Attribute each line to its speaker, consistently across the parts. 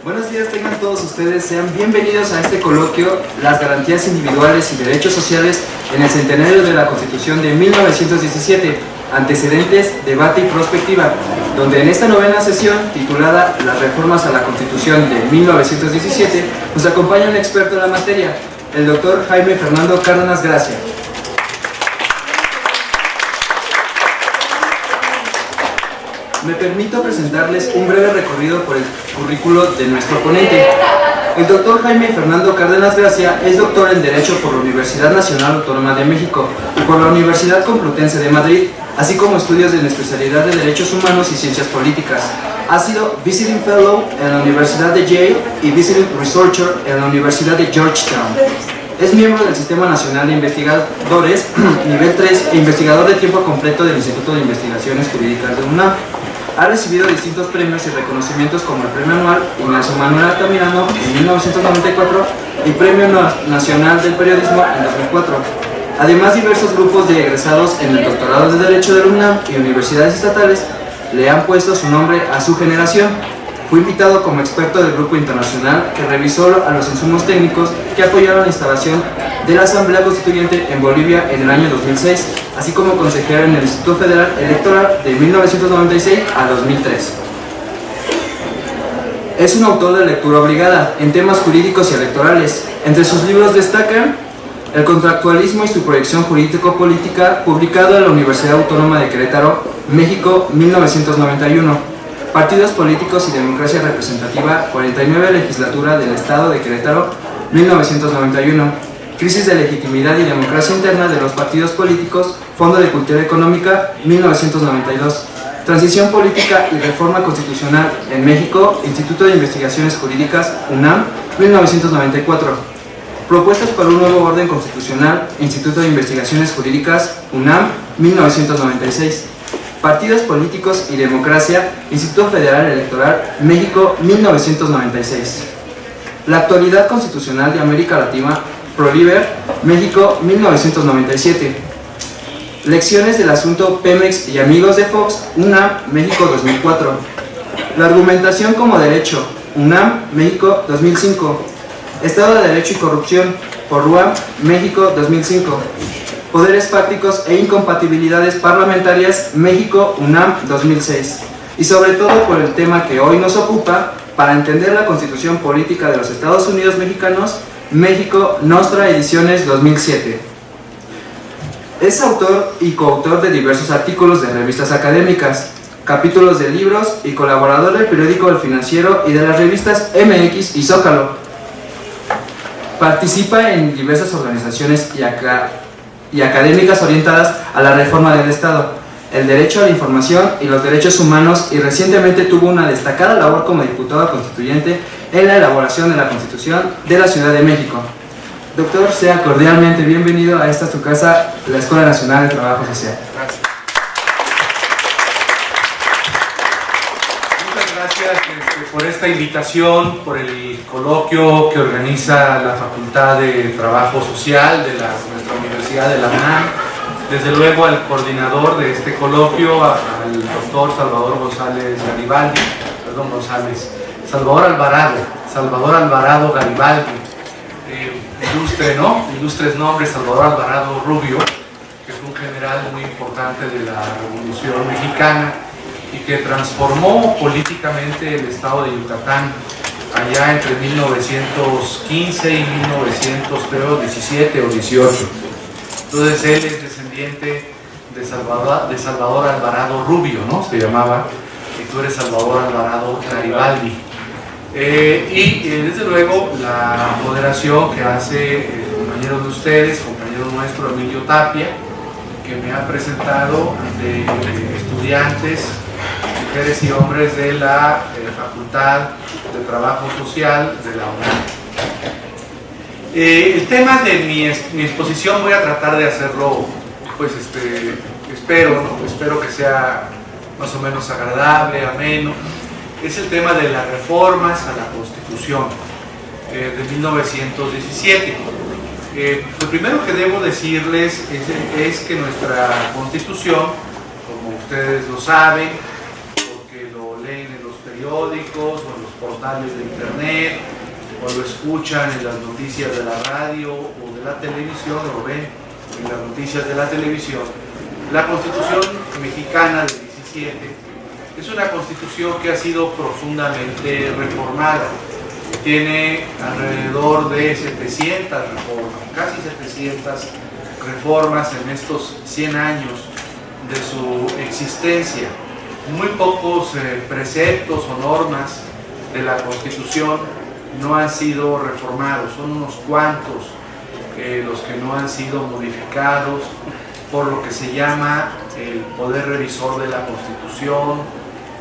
Speaker 1: Buenos días, tengan todos ustedes, sean bienvenidos a este coloquio Las garantías individuales y derechos sociales en el centenario de la Constitución de 1917, antecedentes, debate y prospectiva, donde en esta novena sesión, titulada Las reformas a la Constitución de 1917, nos acompaña un experto en la materia, el doctor Jaime Fernando Cárdenas Gracia. Me permito presentarles un breve recorrido por el currículo de nuestro ponente. El doctor Jaime Fernando Cárdenas Gracia es doctor en Derecho por la Universidad Nacional Autónoma de México y por la Universidad Complutense de Madrid, así como estudios en la especialidad de Derechos Humanos y Ciencias Políticas. Ha sido Visiting Fellow en la Universidad de Yale y Visiting Researcher en la Universidad de Georgetown. Es miembro del Sistema Nacional de Investigadores, nivel 3, e investigador de tiempo completo del Instituto de Investigaciones Jurídicas de UNAM. Ha recibido distintos premios y reconocimientos como el Premio Anual Ignacio Manuel Altamirano en 1994 y Premio Nacional del Periodismo en 2004. Además, diversos grupos de egresados en el doctorado de Derecho de la UNAM y universidades estatales le han puesto su nombre a su generación. Fue invitado como experto del grupo internacional que revisó a los insumos técnicos que apoyaron la instalación de la Asamblea Constituyente en Bolivia en el año 2006, así como consejero en el Instituto Federal Electoral de 1996 a 2003. Es un autor de lectura obligada en temas jurídicos y electorales. Entre sus libros destacan El contractualismo y su proyección jurídico-política, publicado en la Universidad Autónoma de Querétaro, México, 1991. Partidos políticos y democracia representativa, 49 legislatura del Estado de Querétaro, 1991. Crisis de legitimidad y democracia interna de los partidos políticos, Fondo de Cultura Económica, 1992. Transición política y reforma constitucional en México, Instituto de Investigaciones Jurídicas, UNAM, 1994. Propuestas para un nuevo orden constitucional, Instituto de Investigaciones Jurídicas, UNAM, 1996. Partidos políticos y democracia, Instituto Federal Electoral, México, 1996. La actualidad constitucional de América Latina, Proliber, México, 1997. Lecciones del asunto Pemex y Amigos de Fox, UNAM, México, 2004. La argumentación como derecho, UNAM, México, 2005. Estado de Derecho y Corrupción, por RUAM, México, 2005. Poderes fácticos e incompatibilidades parlamentarias, México, UNAM, 2006. Y sobre todo por el tema que hoy nos ocupa, para entender la Constitución Política de los Estados Unidos Mexicanos, México, Nostra Ediciones, 2007. Es autor y coautor de diversos artículos de revistas académicas, capítulos de libros y colaborador del periódico El Financiero y de las revistas MX y Zócalo. Participa en diversas organizaciones y académicas orientadas a la reforma del Estado, el derecho a la información y los derechos humanos, y recientemente tuvo una destacada labor como diputado constituyente en la elaboración de la Constitución de la Ciudad de México. Doctor, sea cordialmente bienvenido a esta su casa, la Escuela Nacional de Trabajo Social.
Speaker 2: Gracias. Muchas gracias por esta invitación, por el coloquio que organiza la Facultad de Trabajo Social de nuestra Universidad de la UNAM. Desde luego al coordinador de este coloquio, al doctor Salvador Alvarado Garibaldi, ilustres nombres, Salvador Alvarado Rubio, que fue un general muy importante de la Revolución Mexicana y que transformó políticamente el estado de Yucatán allá entre 1915 y 1917 o 18. Entonces él es descendiente de Salvador Alvarado Rubio, ¿no? Se llamaba, y tú eres Salvador Alvarado Garibaldi. Desde luego la moderación que hace el compañero de ustedes, compañero nuestro Emilio Tapia, que me ha presentado de estudiantes, mujeres y hombres de la Facultad de Trabajo Social de la UNAM. El tema de mi exposición voy a tratar de hacerlo, pues espero que sea más o menos agradable, ameno. Es el tema de las reformas a la Constitución de 1917. Lo primero que debo decirles es que nuestra Constitución, como ustedes lo saben, porque lo leen en los periódicos o en los portales de internet, o lo escuchan en las noticias de la radio o de la televisión, o lo ven en las noticias de la televisión, la Constitución mexicana del 17 es una constitución que ha sido profundamente reformada. Tiene alrededor de 700 reformas, casi 700 reformas en estos 100 años de su existencia. Muy pocos preceptos o normas de la Constitución no han sido reformados, son unos cuantos los que no han sido modificados por lo que se llama el poder revisor de la Constitución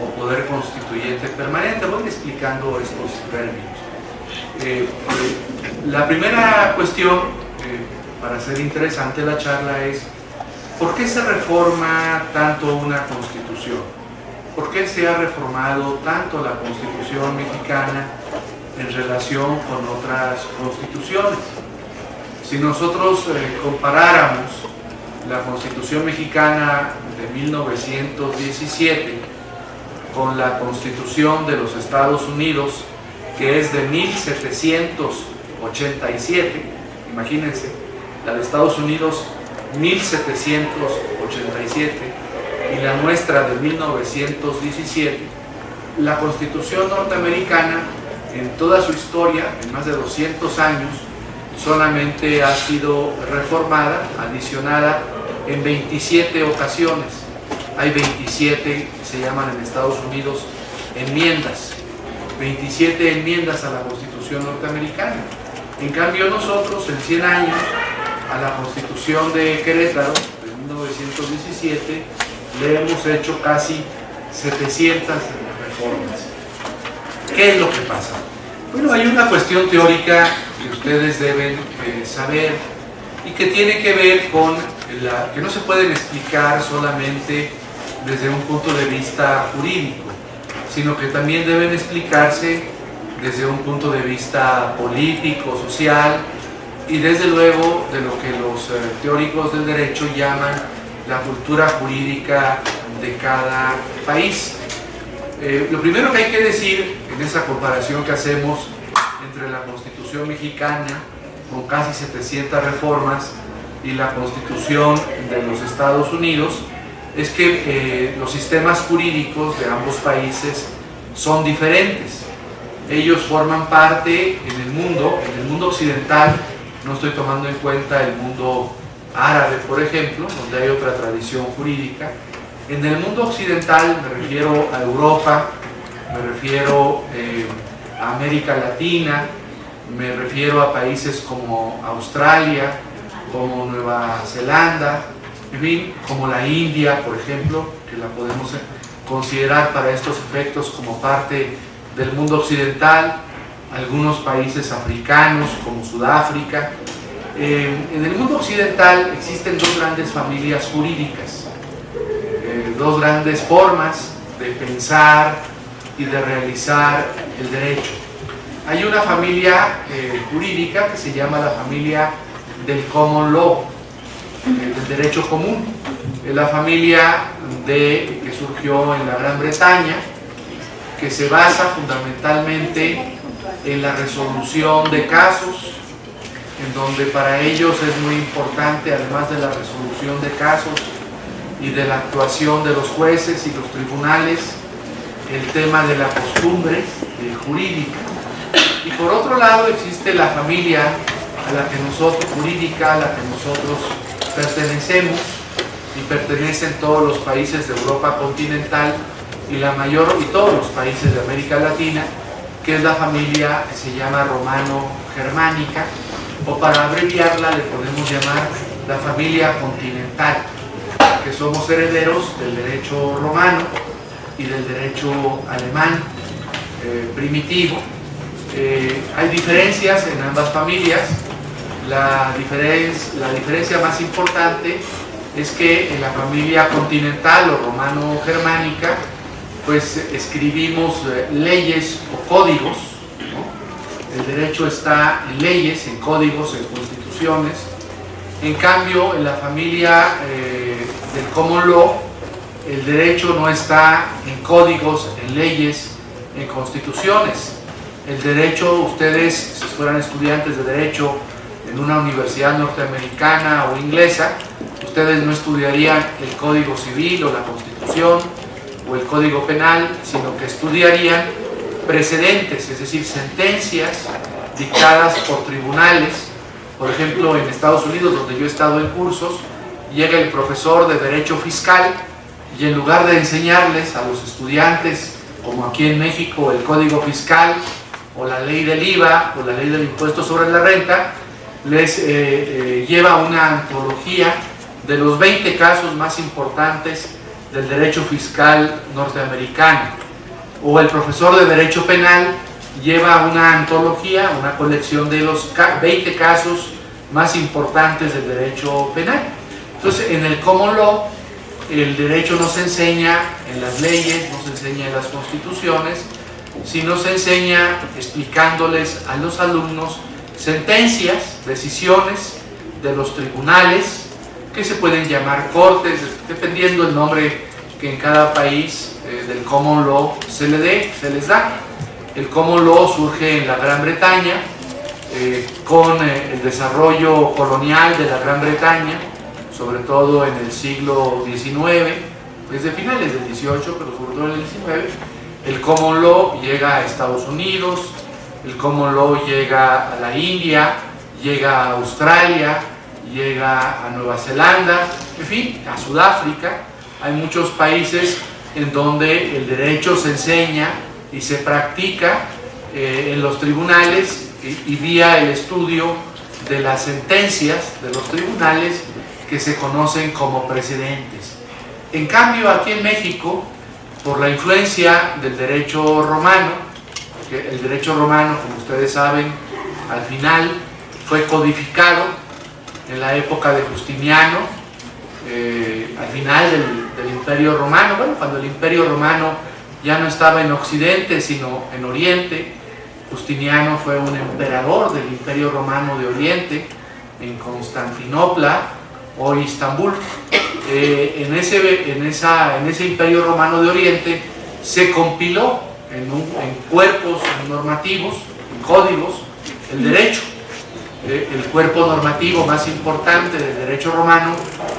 Speaker 2: o poder constituyente permanente. Voy explicando estos términos. La primera cuestión, para hacer interesante la charla, es ¿por qué se reforma tanto una Constitución? ¿Por qué se ha reformado tanto la Constitución mexicana en relación con otras constituciones? Si nosotros comparáramos la Constitución mexicana de 1917 con la Constitución de los Estados Unidos, que es de 1787, imagínense, la de Estados Unidos 1787 y la nuestra de 1917, la Constitución norteamericana en toda su historia, en más de 200 años, solamente ha sido reformada, adicionada en 27 ocasiones. Hay 27 que se llaman en Estados Unidos enmiendas, 27 enmiendas a la Constitución norteamericana. En cambio nosotros en 100 años a la Constitución de Querétaro de 1917 le hemos hecho casi 700 reformas. ¿Qué es lo que pasa? Bueno, hay una cuestión teórica que ustedes deben saber y que tiene que ver con que no se pueden explicar solamente desde un punto de vista jurídico, sino que también deben explicarse desde un punto de vista político, social y desde luego de lo que los teóricos del derecho llaman la cultura jurídica de cada país. Lo primero que hay que decir en esa comparación que hacemos entre la Constitución mexicana con casi 700 reformas y la Constitución de los Estados Unidos es que los sistemas jurídicos de ambos países son diferentes. Ellos forman parte en el mundo occidental, no estoy tomando en cuenta el mundo árabe, por ejemplo, donde hay otra tradición jurídica. En el mundo occidental me refiero a Europa, me refiero a América Latina, me refiero a países como Australia, como Nueva Zelanda, en fin, como la India, por ejemplo, que la podemos considerar para estos efectos como parte del mundo occidental, algunos países africanos como Sudáfrica. En el mundo occidental existen dos grandes familias jurídicas, dos grandes formas de pensar y de realizar el derecho. Hay una familia jurídica que se llama la familia del common law, del derecho común. Es la familia que surgió en la Gran Bretaña, que se basa fundamentalmente en la resolución de casos, en donde para ellos es muy importante, además de la resolución de casos y de la actuación de los jueces y los tribunales, el tema de la costumbre jurídica. Y por otro lado existe la familia a la que nosotros, jurídica, a la que nosotros pertenecemos, y pertenecen todos los países de Europa continental y todos los países de América Latina, que es la familia que se llama romano-germánica, o para abreviarla le podemos llamar la familia continental, que somos herederos del derecho romano y del derecho alemán primitivo. Hay diferencias en ambas familias. La diferencia más importante es que en la familia continental o romano-germánica pues escribimos leyes o códigos, ¿no? El derecho está en leyes, en códigos, en constituciones. En cambio, en la familia del common law, el derecho no está en códigos, en leyes, en constituciones. El derecho, ustedes, si fueran estudiantes de derecho en una universidad norteamericana o inglesa, ustedes no estudiarían el Código Civil o la Constitución o el Código Penal, sino que estudiarían precedentes, es decir, sentencias dictadas por tribunales. Por ejemplo, en Estados Unidos, donde yo he estado en cursos, llega el profesor de Derecho Fiscal y en lugar de enseñarles a los estudiantes, como aquí en México, el Código Fiscal o la ley del IVA o la ley del impuesto sobre la renta, les lleva una antología de los 20 casos más importantes del derecho fiscal norteamericano. O el profesor de Derecho Penal lleva una antología, una colección de los 20 casos más importantes del derecho penal. Entonces, en el Common Law, el derecho no se enseña en las leyes, no se enseña en las constituciones, sino se enseña explicándoles a los alumnos sentencias, decisiones de los tribunales, que se pueden llamar cortes, dependiendo del nombre que en cada país del Common Law se les da. El Common Law surge en la Gran Bretaña, con el desarrollo colonial de la Gran Bretaña, sobre todo en el siglo XIX, desde finales del XVIII, pero sobre todo en el XIX. El Common Law llega a Estados Unidos, el Common Law llega a la India, llega a Australia, llega a Nueva Zelanda, en fin, a Sudáfrica. Hay muchos países en donde el derecho se enseña y se practica en los tribunales y vía el estudio de las sentencias de los tribunales que se conocen como precedentes. En cambio, aquí en México, por la influencia del derecho romano, que el derecho romano, como ustedes saben, al final fue codificado en la época de Justiniano, al final del Imperio Romano, bueno, cuando el Imperio Romano ya no estaba en Occidente, sino en Oriente. Justiniano fue un emperador del Imperio Romano de Oriente, en Constantinopla o Istambul. En ese Imperio Romano de Oriente se compiló en cuerpos normativos, en códigos, el derecho. El cuerpo normativo más importante del derecho romano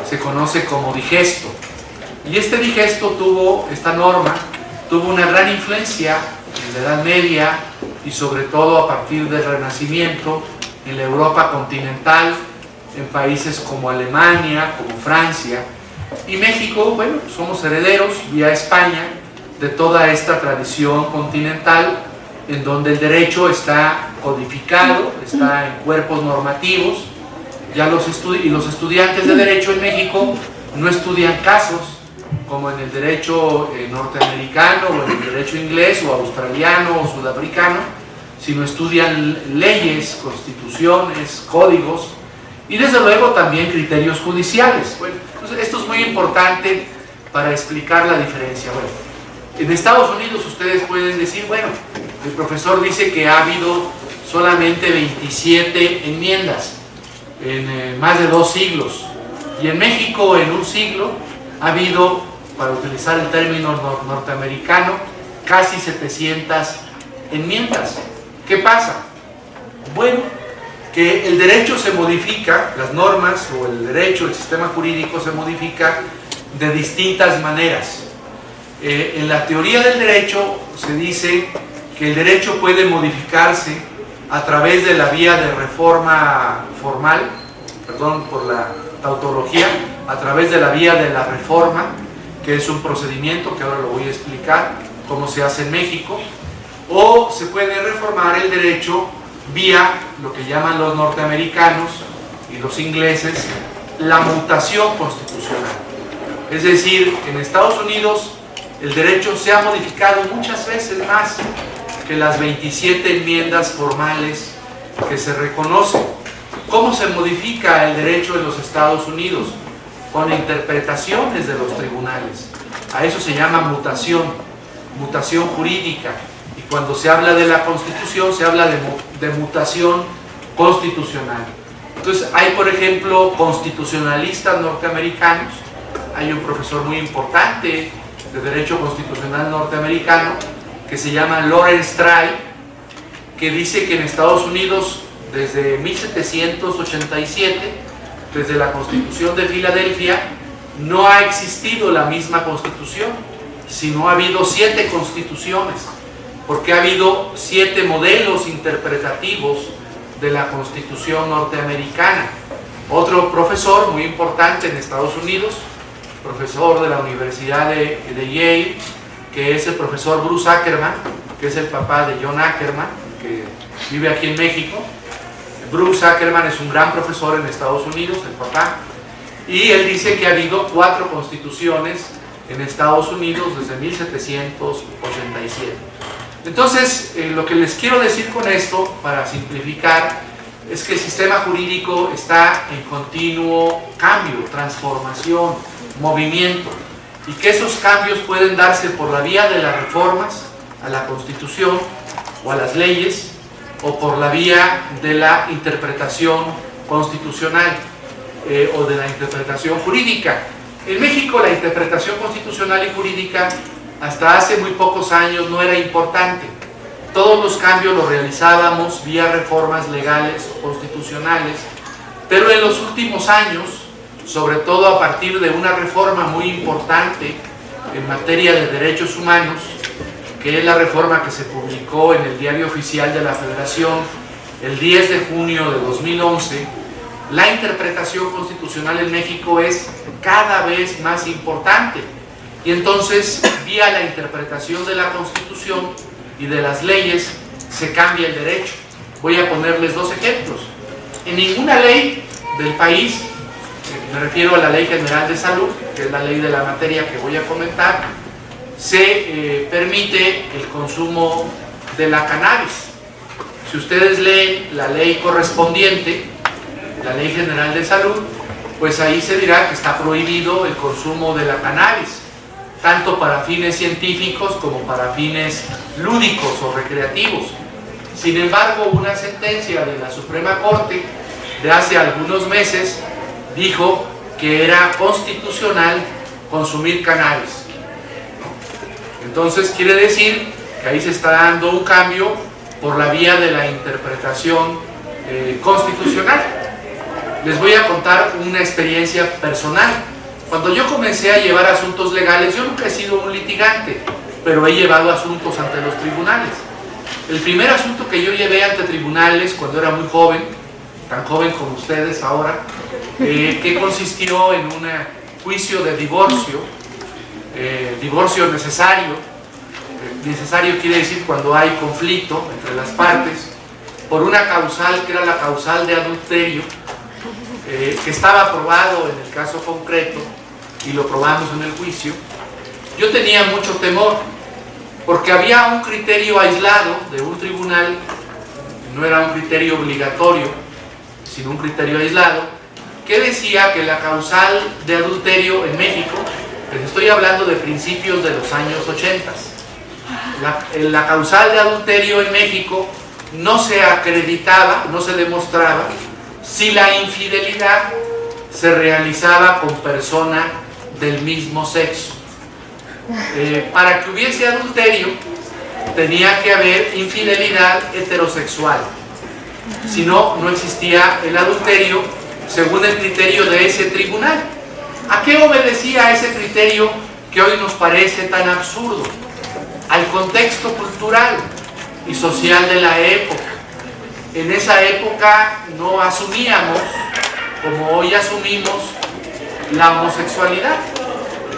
Speaker 2: se conoce como digesto. Y este digesto esta norma tuvo una gran influencia en la Edad Media y sobre todo a partir del Renacimiento en la Europa continental, en países como Alemania, como Francia. Y México, bueno, somos herederos vía España de toda esta tradición continental, en donde el derecho está codificado, está en cuerpos normativos. Ya los estudiantes de derecho en México no estudian casos como en el derecho norteamericano o en el derecho inglés o australiano o sudafricano, sino estudian leyes, constituciones, códigos y desde luego también criterios judiciales. Bueno, entonces esto es muy importante para explicar la diferencia. Bueno, en Estados Unidos ustedes pueden decir, bueno, el profesor dice que ha habido solamente 27 enmiendas en más de 2 siglos, y en México en un siglo ha habido, para utilizar el término norteamericano, casi 700 enmiendas. ¿Qué pasa? Bueno, que el derecho se modifica, las normas o el derecho, el sistema jurídico se modifica de distintas maneras. En la teoría del derecho se dice que el derecho puede modificarse a través de la vía de reforma formal, perdón por la tautología, a través de la vía de la reforma, que es un procedimiento que ahora lo voy a explicar cómo se hace en México, o se puede reformar el derecho vía lo que llaman los norteamericanos y los ingleses la mutación constitucional. Es decir, en Estados Unidos el derecho se ha modificado muchas veces más que las 27 enmiendas formales que se reconocen. ¿Cómo se modifica el derecho en los Estados Unidos? Con interpretaciones de los tribunales. A eso se llama mutación jurídica. Y cuando se habla de la Constitución, se habla de mutación constitucional. Entonces, hay, por ejemplo, constitucionalistas norteamericanos. Hay un profesor muy importante de Derecho Constitucional norteamericano que se llama Lawrence Try, que dice que en Estados Unidos desde 1787, desde la Constitución de Filadelfia, no ha existido la misma Constitución, sino ha habido 7 constituciones, porque ha habido 7 modelos interpretativos de la Constitución norteamericana. Otro profesor muy importante en Estados Unidos, profesor de la Universidad de Yale, que es el profesor Bruce Ackerman, que es el papá de John Ackerman, que vive aquí en México. Bruce Ackerman es un gran profesor en Estados Unidos, el papá, y él dice que ha habido 4 constituciones en Estados Unidos desde 1787. Entonces, lo que les quiero decir con esto, para simplificar, es que el sistema jurídico está en continuo cambio, transformación, movimiento, y que esos cambios pueden darse por la vía de las reformas a la Constitución o a las leyes, o por la vía de la interpretación constitucional o de la interpretación jurídica. En México la interpretación constitucional y jurídica hasta hace muy pocos años no era importante. Todos los cambios los realizábamos vía reformas legales o constitucionales, pero en los últimos años, sobre todo a partir de una reforma muy importante en materia de derechos humanos, que es la reforma que se publicó en el Diario Oficial de la Federación el 10 de junio de 2011, la interpretación constitucional en México es cada vez más importante. Y entonces, vía la interpretación de la Constitución y de las leyes, se cambia el derecho. Voy a ponerles 2 ejemplos. En ninguna ley del país, me refiero a la Ley General de Salud, que es la ley de la materia que voy a comentar, se permite el consumo de la cannabis. Si ustedes leen la ley correspondiente, la Ley General de Salud, pues ahí se dirá que está prohibido el consumo de la cannabis, tanto para fines científicos como para fines lúdicos o recreativos. Sin embargo, una sentencia de la Suprema Corte de hace algunos meses dijo que era constitucional consumir cannabis. Entonces quiere decir que ahí se está dando un cambio por la vía de la interpretación constitucional. Les voy a contar una experiencia personal. Cuando yo comencé a llevar asuntos legales, yo nunca he sido un litigante, pero he llevado asuntos ante los tribunales. El primer asunto que yo llevé ante tribunales cuando era muy joven, tan joven como ustedes ahora, que consistió en un juicio de divorcio, divorcio necesario. Necesario quiere decir cuando hay conflicto entre las partes, por una causal que era la causal de adulterio, que estaba aprobado en el caso concreto y lo probamos en el juicio. Yo tenía mucho temor porque había un criterio aislado de un tribunal, no era un criterio obligatorio, sino un criterio aislado, que decía que la causal de adulterio en México, les estoy hablando de principios de los años 80, la causal de adulterio en México no se acreditaba, no se demostraba si la infidelidad se realizaba con persona del mismo sexo. Para que hubiese adulterio tenía que haber infidelidad heterosexual, si no, no existía el adulterio según el criterio de ese tribunal. ¿A qué obedecía ese criterio que hoy nos parece tan absurdo? Al contexto cultural y social de la época. En esa época no asumíamos, como hoy asumimos, la homosexualidad.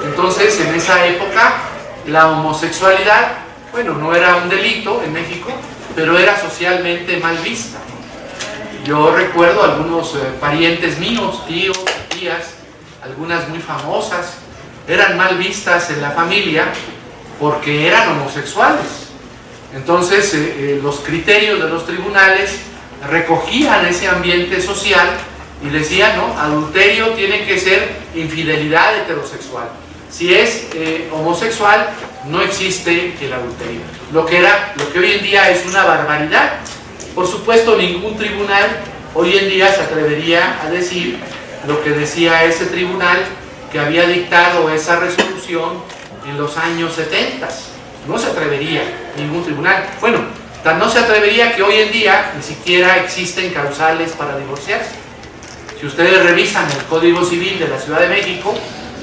Speaker 2: Entonces, en esa época, la homosexualidad, bueno, no era un delito en México, pero era socialmente mal vista. Yo recuerdo algunos parientes míos, tíos, tías, algunas muy famosas, eran mal vistas en la familia porque eran homosexuales. Entonces, los criterios de los tribunales recogían ese ambiente social y decían, no, adulterio tiene que ser infidelidad heterosexual. Si es homosexual, no existe el adulterio. Lo que hoy en día es una barbaridad. Por supuesto, ningún tribunal hoy en día se atrevería a decir lo que decía ese tribunal que había dictado esa resolución en los años 70. No se atrevería. ningún tribunal. Bueno, tan no se atrevería que hoy en día ni siquiera existen causales para divorciarse. Si ustedes revisan el Código Civil de la Ciudad de México,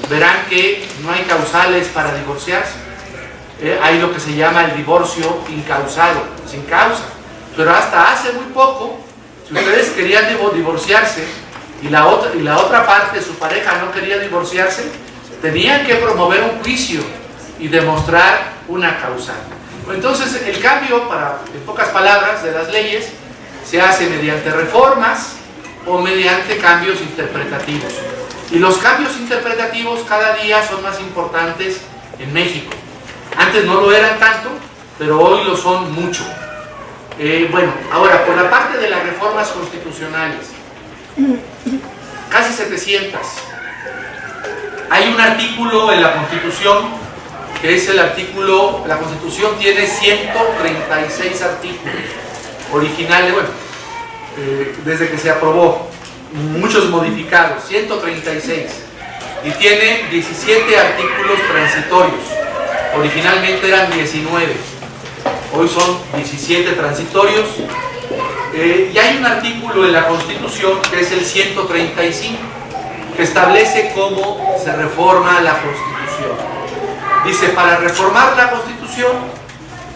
Speaker 2: verán que no hay causales para divorciarse. Hay lo que se llama el divorcio incausado, sin causa. Pero hasta hace muy poco, si ustedes querían divorciarse y la otra parte, su pareja, no quería divorciarse, tenían que promover un juicio y demostrar una causal. Entonces, el cambio, en pocas palabras, de las leyes se hace mediante reformas o mediante cambios interpretativos. Y los cambios interpretativos cada día son más importantes en México. Antes no lo eran tanto, pero hoy lo son mucho. Bueno, ahora, por la parte de las reformas constitucionales, casi 700. Hay un artículo en la Constitución, que es el artículo, la Constitución tiene 136 artículos originales, bueno, desde que se aprobó, muchos modificados, 136, y tiene 17 artículos transitorios. Originalmente eran 19, hoy son 17 transitorios, y hay un artículo en la Constitución que es el 135, que establece cómo se reforma la Constitución. Dice, para reformar la Constitución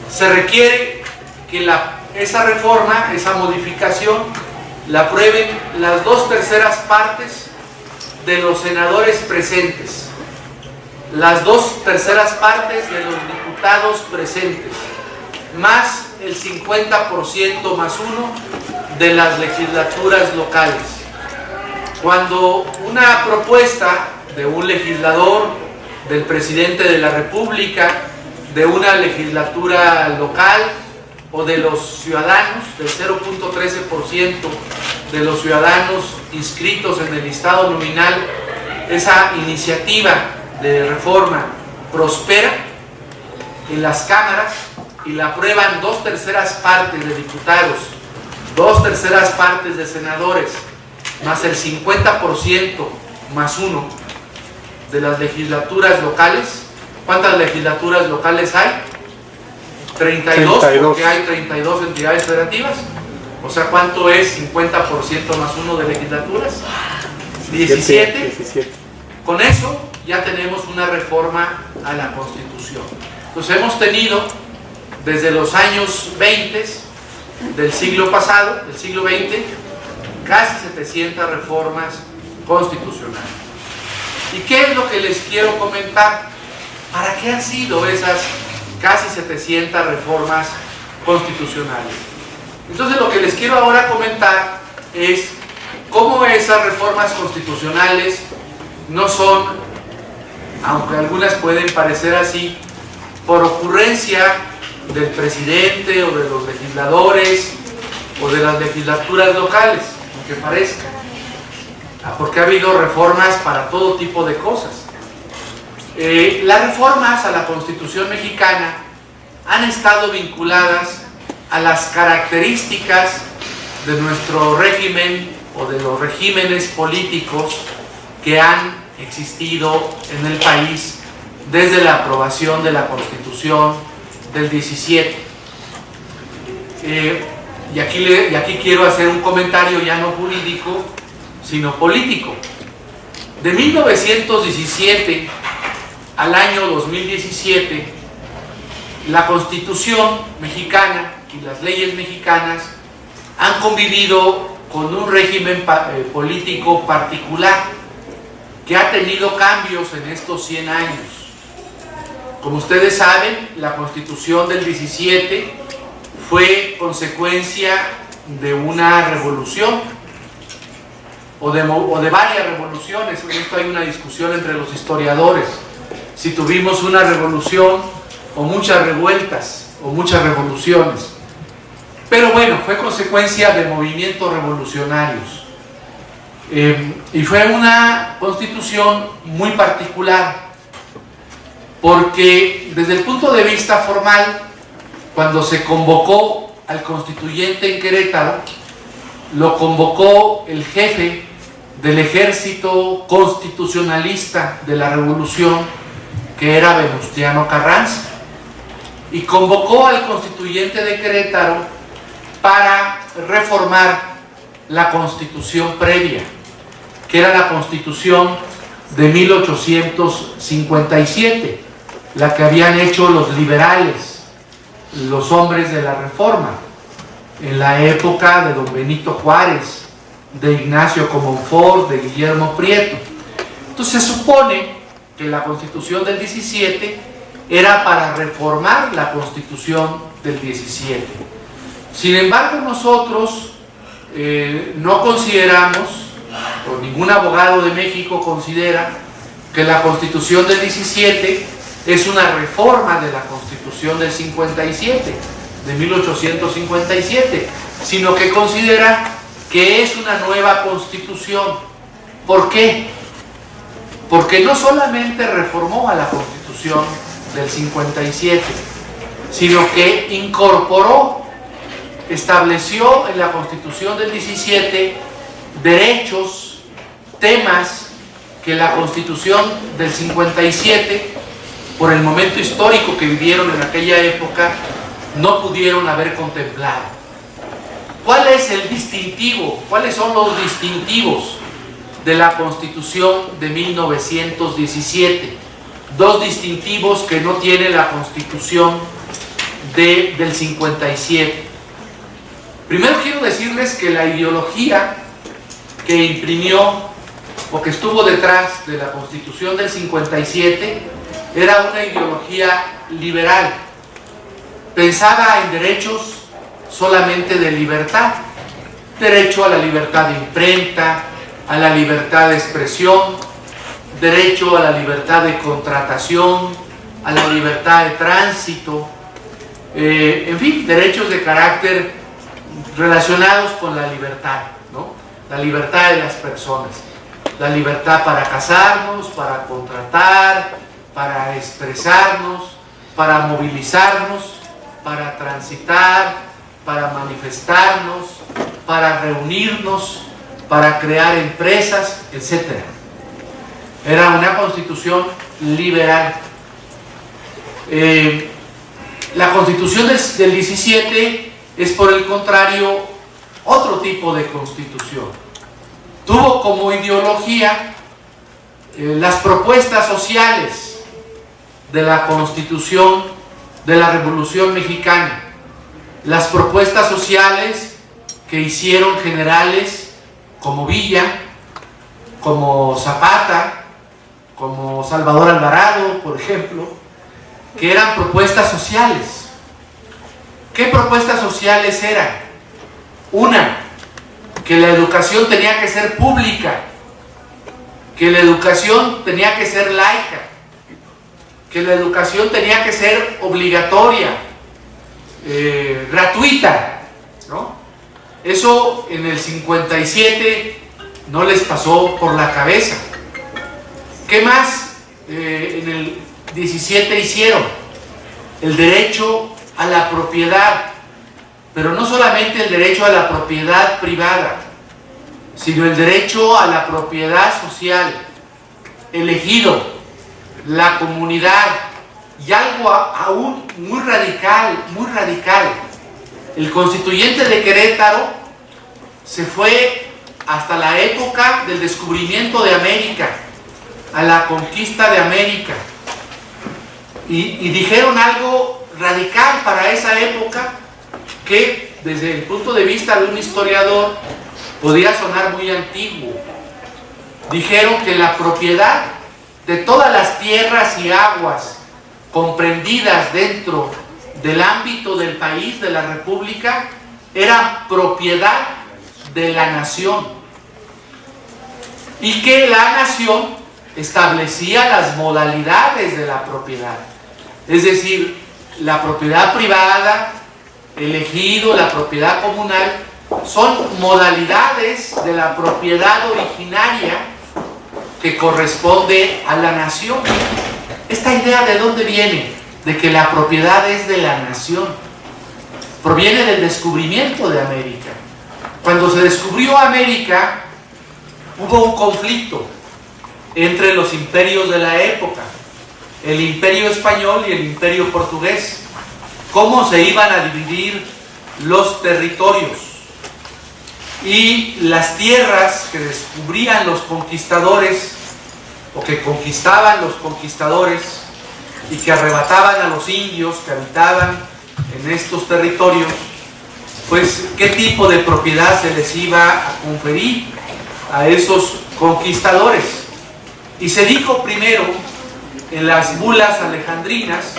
Speaker 2: se requiere que esa reforma, esa modificación, la aprueben las 2/3 partes de los senadores presentes, las 2/3 partes de los diputados presentes, más el 50% más 1 de las legislaturas locales. Cuando una propuesta de un legislador, del presidente de la República, de una legislatura local o de los ciudadanos, del 0.13% de los ciudadanos inscritos en el listado nominal, esa iniciativa de reforma prospera en las cámaras y la aprueban 2/3 partes de diputados, 2/3 partes de senadores, más el 50% más 1 de las legislaturas locales. ¿Cuántas legislaturas locales hay? 32, porque hay 32 entidades federativas. O sea, ¿cuánto es 50% más 1 de legislaturas? 17. Con eso ya tenemos una reforma a la Constitución. Entonces hemos tenido desde los años 20 del siglo pasado, del siglo XX, casi 700 reformas constitucionales. ¿Y qué es lo que les quiero comentar? ¿Para qué han sido esas casi 700 reformas constitucionales? Entonces lo que les quiero ahora comentar es cómo esas reformas constitucionales no son, aunque algunas pueden parecer así, por ocurrencia del presidente o de los legisladores o de las legislaturas locales, aunque parezca, porque ha habido reformas para todo tipo de cosas. Las reformas a la Constitución mexicana han estado vinculadas a las características de nuestro régimen o de los regímenes políticos que han existido en el país desde la aprobación de la Constitución del 17. Y aquí quiero hacer un comentario ya no jurídico, sino político. De 1917 al año 2017, la Constitución mexicana y las leyes mexicanas han convivido con un régimen político particular que ha tenido cambios en estos 100 años. Como ustedes saben, la Constitución del 17 fue consecuencia de una revolución o de varias revoluciones. En esto hay una discusión entre los historiadores, si tuvimos una revolución o muchas revueltas o muchas revoluciones. Pero bueno, fue consecuencia de movimientos revolucionarios. Y fue una constitución muy particular, porque desde el punto de vista formal, cuando se convocó al constituyente en Querétaro, lo convocó el jefe del ejército constitucionalista de la revolución, que era Venustiano Carranza. y convocó al constituyente de Querétaro para reformar la constitución previa, que era la constitución de 1857, la que habían hecho los liberales, los hombres de la Reforma, en la época de don Benito Juárez, de Ignacio Comonfort, de Guillermo Prieto. Entonces se supone que la constitución del 17 era para reformar la constitución del 17. Sin embargo, nosotros no consideramos, o ningún abogado de México considera, que la constitución del 17 es una reforma de la constitución del 57, de 1857, sino que considera que es una nueva constitución. ¿Por qué? Porque no solamente reformó a la constitución del 57, sino que incorporó, estableció en la constitución del 17 derechos, temas que la constitución del 57, por el momento histórico que vivieron en aquella época, no pudieron haber contemplado. ¿Cuál es el distintivo? ¿Cuáles son los distintivos de la Constitución de 1917? Dos distintivos que no tiene la Constitución del 57. Primero quiero decirles que la ideología que imprimió o que estuvo detrás de la Constitución del 57 era una ideología liberal. Pensaba en derechos solamente de libertad, derecho a la libertad de imprenta, a la libertad de expresión, derecho a la libertad de contratación, a la libertad de tránsito, en fin, derechos de carácter relacionados con la libertad, ¿no? La libertad de las personas, la libertad para casarnos, para contratar, para expresarnos, para movilizarnos, para transitar, para manifestarnos, para reunirnos, para crear empresas, etc. Era una constitución liberal. La constitución del 17 es, por el contrario, otro tipo de constitución. Tuvo como ideología las propuestas sociales de la Constitución de la Revolución Mexicana, las propuestas sociales que hicieron generales como Villa, como Zapata, como Salvador Alvarado, por ejemplo, que eran propuestas sociales. ¿Qué propuestas sociales eran? Una, que la educación tenía que ser pública, que la educación tenía que ser laica, que la educación tenía que ser obligatoria, gratuita, ¿no? Eso en el 57 no les pasó por la cabeza. ¿Qué más en el 17 hicieron? El derecho a la propiedad, pero no solamente el derecho a la propiedad privada, sino el derecho a la propiedad social, el ejido, la comunidad, y algo aún muy radical, el constituyente de Querétaro se fue hasta la época del descubrimiento de América, a la conquista de América, y dijeron algo radical para esa época que desde el punto de vista de un historiador podía sonar muy antiguo. Dijeron que la propiedad de todas las tierras y aguas comprendidas dentro del ámbito del país, de la república, era propiedad de la nación, y que la nación establecía las modalidades de la propiedad, es decir, la propiedad privada, el ejido, la propiedad comunal, son modalidades de la propiedad originaria que corresponde a la nación. ¿Esta idea de dónde viene? De que la propiedad es de la nación. Proviene del descubrimiento de América. Cuando se descubrió América, hubo un conflicto entre los imperios de la época, el imperio español y el imperio portugués. cómo se iban a dividir los territorios y las tierras que descubrían los conquistadores o que conquistaban los conquistadores y que arrebataban a los indios que habitaban en estos territorios, pues qué tipo de propiedad se les iba a conferir a esos conquistadores. Y se dijo primero en las bulas alejandrinas,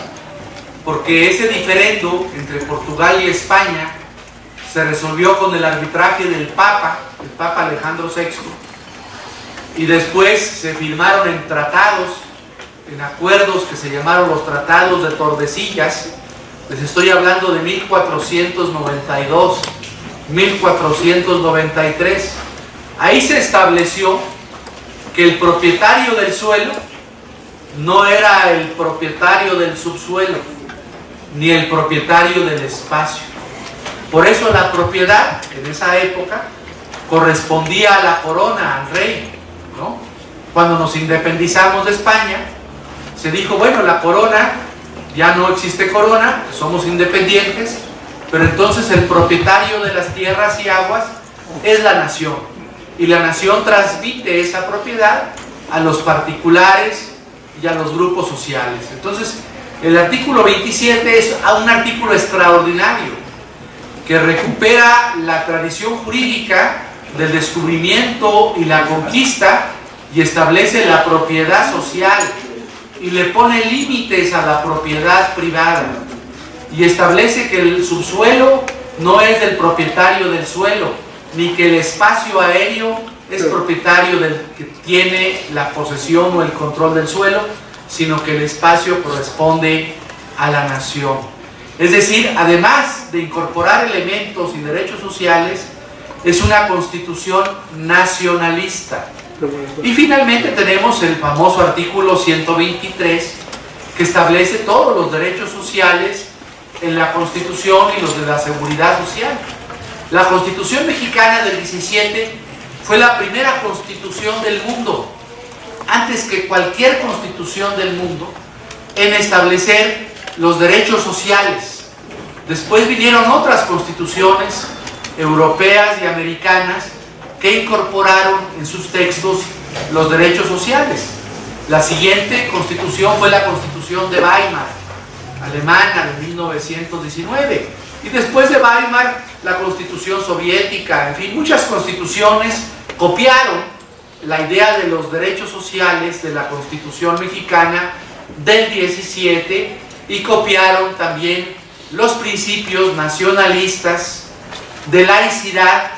Speaker 2: porque ese diferendo entre Portugal y España se resolvió con el arbitraje del Papa, el Papa Alejandro VI, y después se firmaron en tratados, en acuerdos que se llamaron los Tratados de Tordesillas. Les estoy hablando de 1492, 1493. Ahí se estableció que el propietario del suelo no era el propietario del subsuelo, ni el propietario del espacio. Por eso la propiedad en esa época correspondía a la corona, al rey, ¿no? Cuando nos independizamos de España, se dijo, bueno, la corona, ya no existe corona, somos independientes, pero entonces el propietario de las tierras y aguas es la nación, y la nación transmite esa propiedad a los particulares y a los grupos sociales. Entonces, el artículo 27 es un artículo extraordinario que recupera la tradición jurídica del descubrimiento y la conquista y establece la propiedad social y le pone límites a la propiedad privada y establece que el subsuelo no es del propietario del suelo, ni que el espacio aéreo es propietario del que tiene la posesión o el control del suelo, sino que el espacio corresponde a la nación. Es decir, además de incorporar elementos y derechos sociales, es una constitución nacionalista. Y finalmente tenemos el famoso artículo 123, que establece todos los derechos sociales en la Constitución y los de la seguridad social. La Constitución mexicana del 17 fue la primera constitución del mundo, antes que cualquier constitución del mundo, en establecer los derechos sociales. Después vinieron otras constituciones europeas y americanas que incorporaron en sus textos los derechos sociales. La siguiente constitución fue la Constitución de Weimar, alemana, de 1919. Y después de Weimar, la Constitución soviética. En fin, muchas constituciones copiaron la idea de los derechos sociales de la Constitución mexicana del 17 y copiaron también los principios nacionalistas de laicidad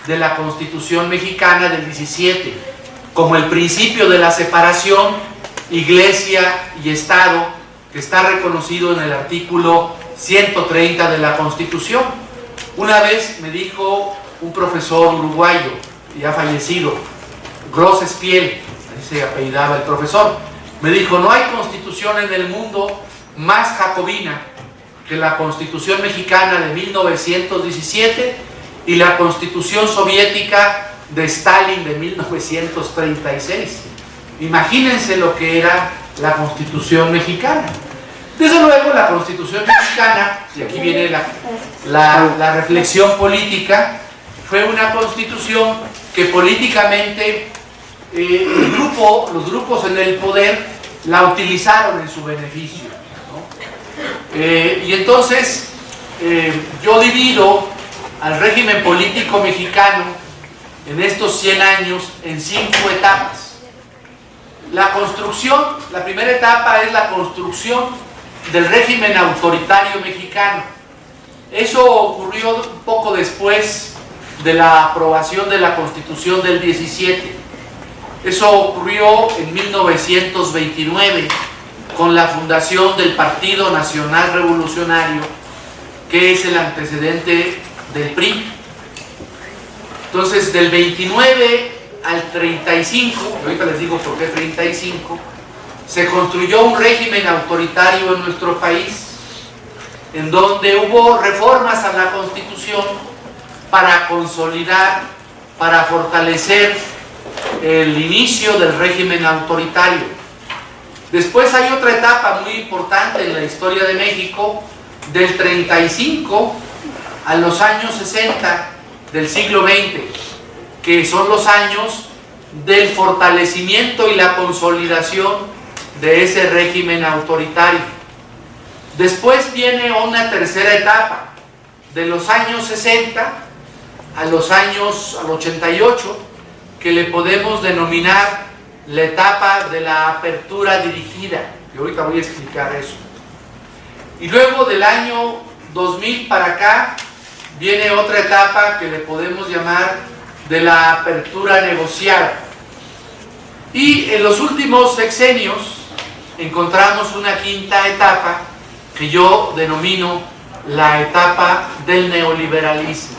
Speaker 2: de la Constitución mexicana del 17, como el principio de la separación Iglesia y Estado, que está reconocido en el artículo 130 de la Constitución. Una vez me dijo un profesor uruguayo, ya fallecido, Grossespiel, así se apellidaba el profesor, me dijo, no hay constitución en el mundo más jacobina que la Constitución mexicana de 1917 y la Constitución soviética de Stalin de 1936. Imagínense lo que era la Constitución mexicana. Desde luego la Constitución mexicana, y aquí viene la reflexión política, fue una constitución que políticamente los grupos en el poder la utilizaron en su beneficio, ¿no? Y entonces yo divido al régimen político mexicano en estos 100 años en 5 etapas. La construcción, la primera etapa es la construcción del régimen autoritario mexicano. Eso ocurrió un poco después de la aprobación de la Constitución del 17. Eso ocurrió en 1929 con la fundación del Partido Nacional Revolucionario, que es el antecedente del PRI. Entonces, del 29 al 35, ahorita les digo por qué 35, se construyó un régimen autoritario en nuestro país, en donde hubo reformas a la Constitución para consolidar, para fortalecer el inicio del régimen autoritario. Después hay otra etapa muy importante en la historia de México, del 35 a los años 60 del siglo XX, que son los años del fortalecimiento y la consolidación de ese régimen autoritario. Después viene una tercera etapa, de los años 60 al 88, que le podemos denominar la etapa de la apertura dirigida, y ahorita voy a explicar eso. Y luego del año 2000 para acá viene otra etapa que le podemos llamar de la apertura negociada. Y en los últimos sexenios encontramos una quinta etapa que yo denomino la etapa del neoliberalismo.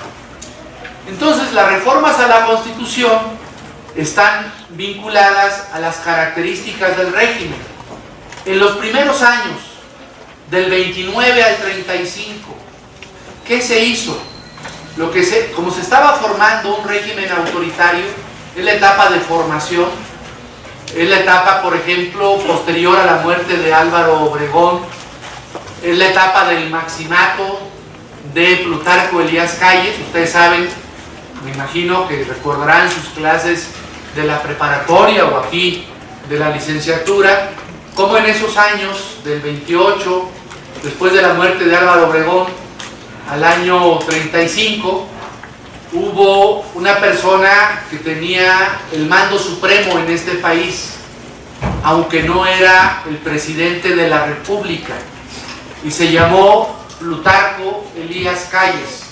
Speaker 2: Entonces, las reformas a la Constitución están vinculadas a las características del régimen. En los primeros años, del 29 al 35, ¿qué se hizo? Como se estaba formando un régimen autoritario, es la etapa de formación, es la etapa, por ejemplo, posterior a la muerte de Álvaro Obregón, es la etapa del maximato de Plutarco Elías Calles. Ustedes saben, me imagino que recordarán sus clases de la preparatoria o aquí de la licenciatura, como en esos años del 28, después de la muerte de Álvaro Obregón, al año 35, hubo una persona que tenía el mando supremo en este país, aunque no era el presidente de la República, y se llamó Plutarco Elías Calles.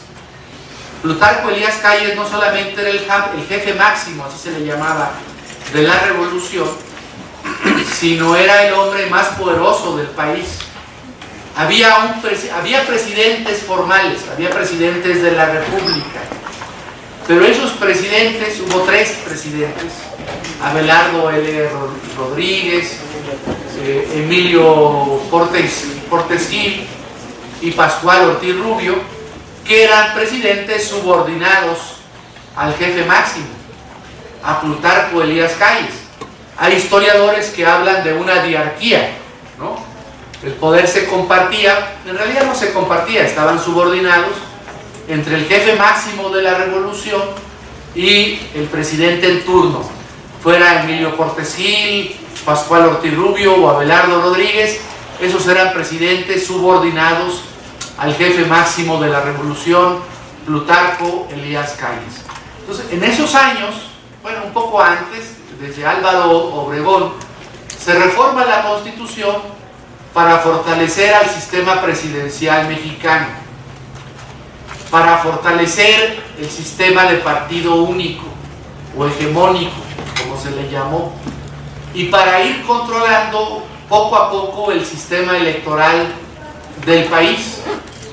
Speaker 2: Plutarco Elías Calles no solamente era el jefe máximo, así se le llamaba, de la revolución, sino era el hombre más poderoso del país. Había presidentes formales, había presidentes de la República, pero esos presidentes, hubo 3 presidentes: Abelardo L. Rodríguez, Emilio Portes Gil y Pascual Ortiz Rubio, que eran presidentes subordinados al jefe máximo, a Plutarco Elías Calles. Hay historiadores que hablan de una diarquía, ¿no? El poder se compartía, en realidad no se compartía, estaban subordinados entre el jefe máximo de la revolución y el presidente en turno, fuera Emilio Portes Gil, Pascual Ortiz Rubio o Abelardo Rodríguez. Esos eran presidentes subordinados al jefe máximo de la revolución, Plutarco Elías Calles. Entonces, en esos años, bueno, un poco antes, desde Álvaro Obregón, se reforma la Constitución para fortalecer al sistema presidencial mexicano, para fortalecer el sistema de partido único o hegemónico, como se le llamó, y para ir controlando poco a poco el sistema electoral del país.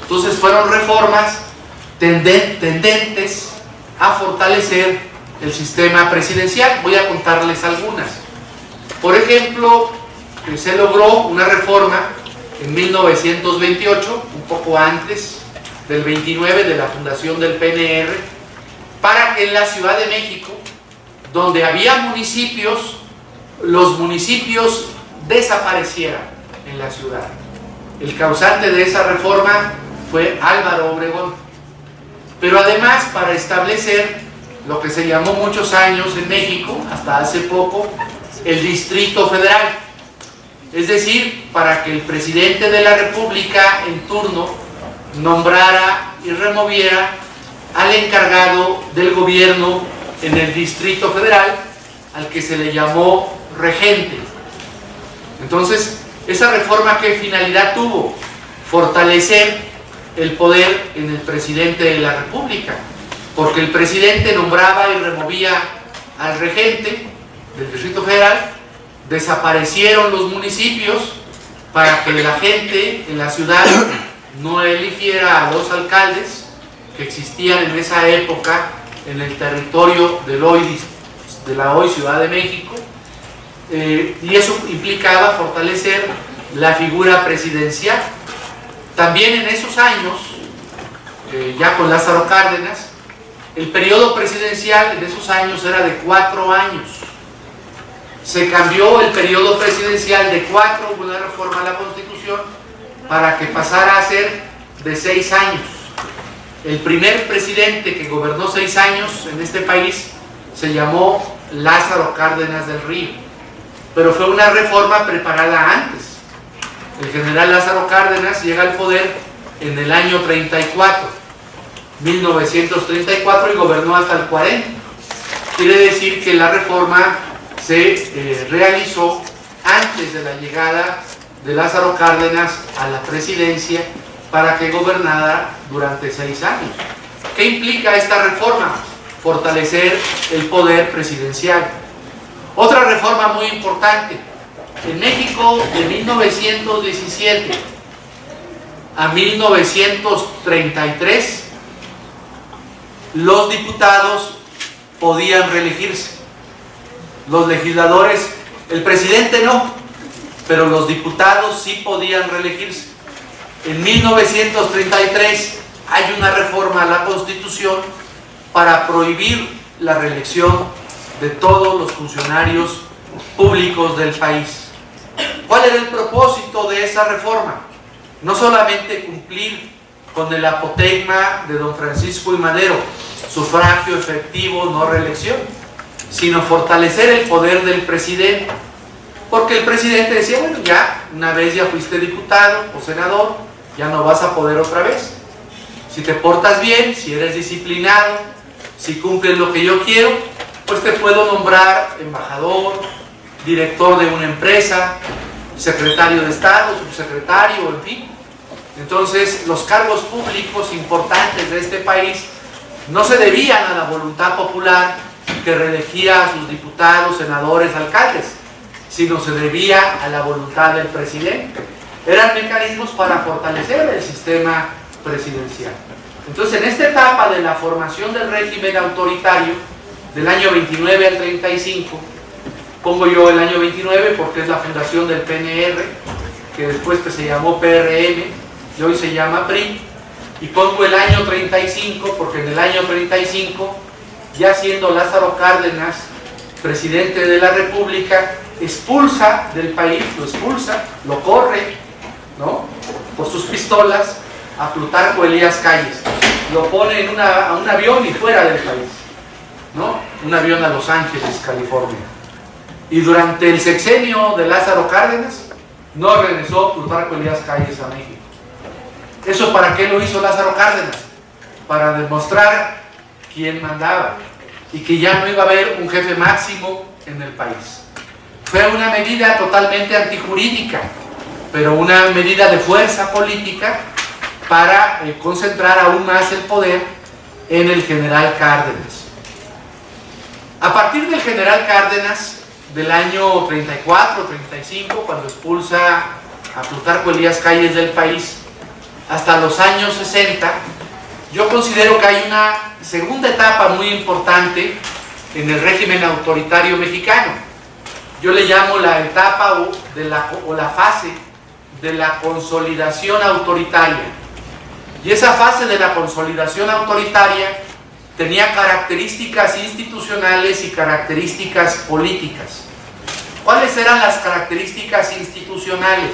Speaker 2: Entonces fueron reformas tendentes a fortalecer el sistema presidencial. Voy a contarles algunas. Por ejemplo, se logró una reforma en 1928, un poco antes del 29 de la fundación del PNR, para que en la Ciudad de México, donde había municipios, los municipios desaparecieran en la ciudad. El causante de esa reforma fue Álvaro Obregón. Pero además, para establecer lo que se llamó muchos años en México, hasta hace poco, el Distrito Federal. Es decir, para que el presidente de la República en turno nombrara y removiera al encargado del gobierno en el Distrito Federal, al que se le llamó regente. Entonces, esa reforma, ¿qué finalidad tuvo? Fortalecer el poder en el presidente de la República, porque el presidente nombraba y removía al regente del Distrito Federal, desaparecieron los municipios para que la gente en la ciudad no eligiera a los alcaldes que existían en esa época en el territorio de la hoy Ciudad de México, y eso implicaba fortalecer la figura presidencial. También en esos años, ya con Lázaro Cárdenas, el periodo presidencial en esos años era de 4 años. Se cambió el periodo presidencial de 4, hubo una reforma a la Constitución, para que pasara a ser de 6 años. El primer presidente que gobernó 6 años en este país se llamó Lázaro Cárdenas del Río, pero fue una reforma preparada antes. El general Lázaro Cárdenas llega al poder en el año 1934, y gobernó hasta el 40. Quiere decir que la reforma se realizó antes de la llegada de Lázaro Cárdenas a la presidencia para que gobernara durante 6 años. ¿Qué implica esta reforma? Fortalecer el poder presidencial. Otra reforma muy importante. En México, de 1917 a 1933, los diputados podían reelegirse. Los legisladores, el presidente no, pero los diputados sí podían reelegirse. En 1933 hay una reforma a la Constitución para prohibir la reelección de todos los funcionarios públicos del país. ¿Cuál era el propósito de esa reforma? No solamente cumplir con el apotegma de don Francisco I. Madero, sufragio efectivo, no reelección, sino fortalecer el poder del presidente. Porque el presidente decía, bueno, ya una vez ya fuiste diputado o senador, ya no vas a poder otra vez. Si te portas bien, si eres disciplinado, si cumples lo que yo quiero, pues te puedo nombrar embajador, director de una empresa, secretario de Estado, subsecretario, en fin. Entonces, los cargos públicos importantes de este país no se debían a la voluntad popular que reelegía a sus diputados, senadores, alcaldes, sino se debía a la voluntad del presidente. Eran mecanismos para fortalecer el sistema presidencial. Entonces, en esta etapa de la formación del régimen autoritario, del año 29 al 35, pongo yo el año 29 porque es la fundación del PNR, que después se llamó PRM y hoy se llama PRI, y pongo el año 35 porque en el año 35, ya siendo Lázaro Cárdenas presidente de la República, expulsa del país, lo expulsa, lo corre, ¿no?, por sus pistolas a Plutarco Elías Calles, lo pone en a un avión y fuera del país, ¿no?, un avión a Los Ángeles, California. Y durante el sexenio de Lázaro Cárdenas no regresó Plutarco Elías Calles a México. ¿Eso para qué lo hizo Lázaro Cárdenas? Para demostrar quién mandaba y que ya no iba a haber un jefe máximo en el país. Fue una medida totalmente antijurídica, pero una medida de fuerza política para concentrar aún más el poder en el general Cárdenas. A partir del general Cárdenas, del año 34, 35, cuando expulsa a Plutarco Elías Calles del país, hasta los años 60, yo considero que hay una segunda etapa muy importante en el régimen autoritario mexicano. Yo le llamo la etapa o la fase de la consolidación autoritaria. Y esa fase de la consolidación autoritaria tenía características institucionales y características políticas. ¿Cuáles eran las características institucionales?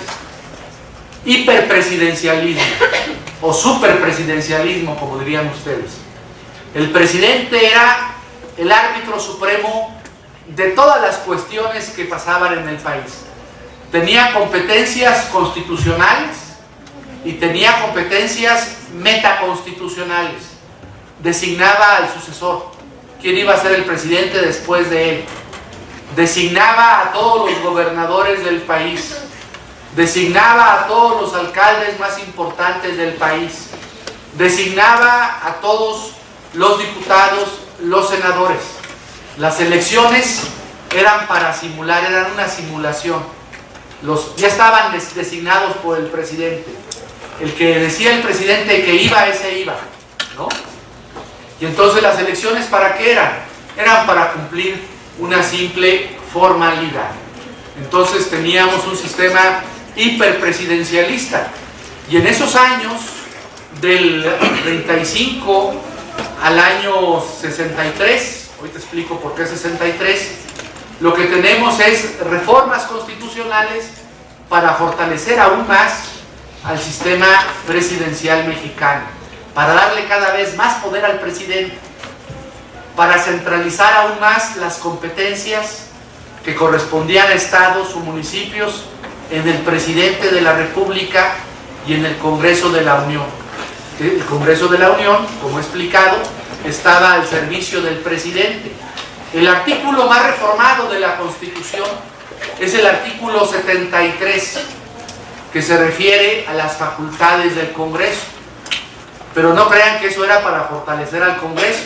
Speaker 2: Hiperpresidencialismo o superpresidencialismo, como dirían ustedes. El presidente era el árbitro supremo de todas las cuestiones que pasaban en el país. Tenía competencias constitucionales y tenía competencias metaconstitucionales. Designaba al sucesor, quién iba a ser el presidente después de él. Designaba a todos los gobernadores del país. Designaba a todos los alcaldes más importantes del país. Designaba a todos los diputados, los senadores. Las elecciones eran para simular, eran una simulación. Ya estaban designados por el presidente. El que decía el presidente que iba, ese iba, ¿no? Y entonces las elecciones, ¿para qué eran? Eran para cumplir una simple formalidad. Entonces teníamos un sistema hiperpresidencialista. Y en esos años, del 35 al año 63, hoy te explico por qué 63, lo que tenemos es reformas constitucionales para fortalecer aún más
Speaker 3: al sistema presidencial mexicano, para darle cada vez más poder al presidente, para centralizar aún más las competencias que correspondían a estados o municipios en el presidente de la República y en el Congreso de la Unión. El Congreso de la Unión, como he explicado, estaba al servicio del presidente. El artículo más reformado de la Constitución es el artículo 73, que se refiere a las facultades del Congreso. Pero no crean que eso era para fortalecer al Congreso,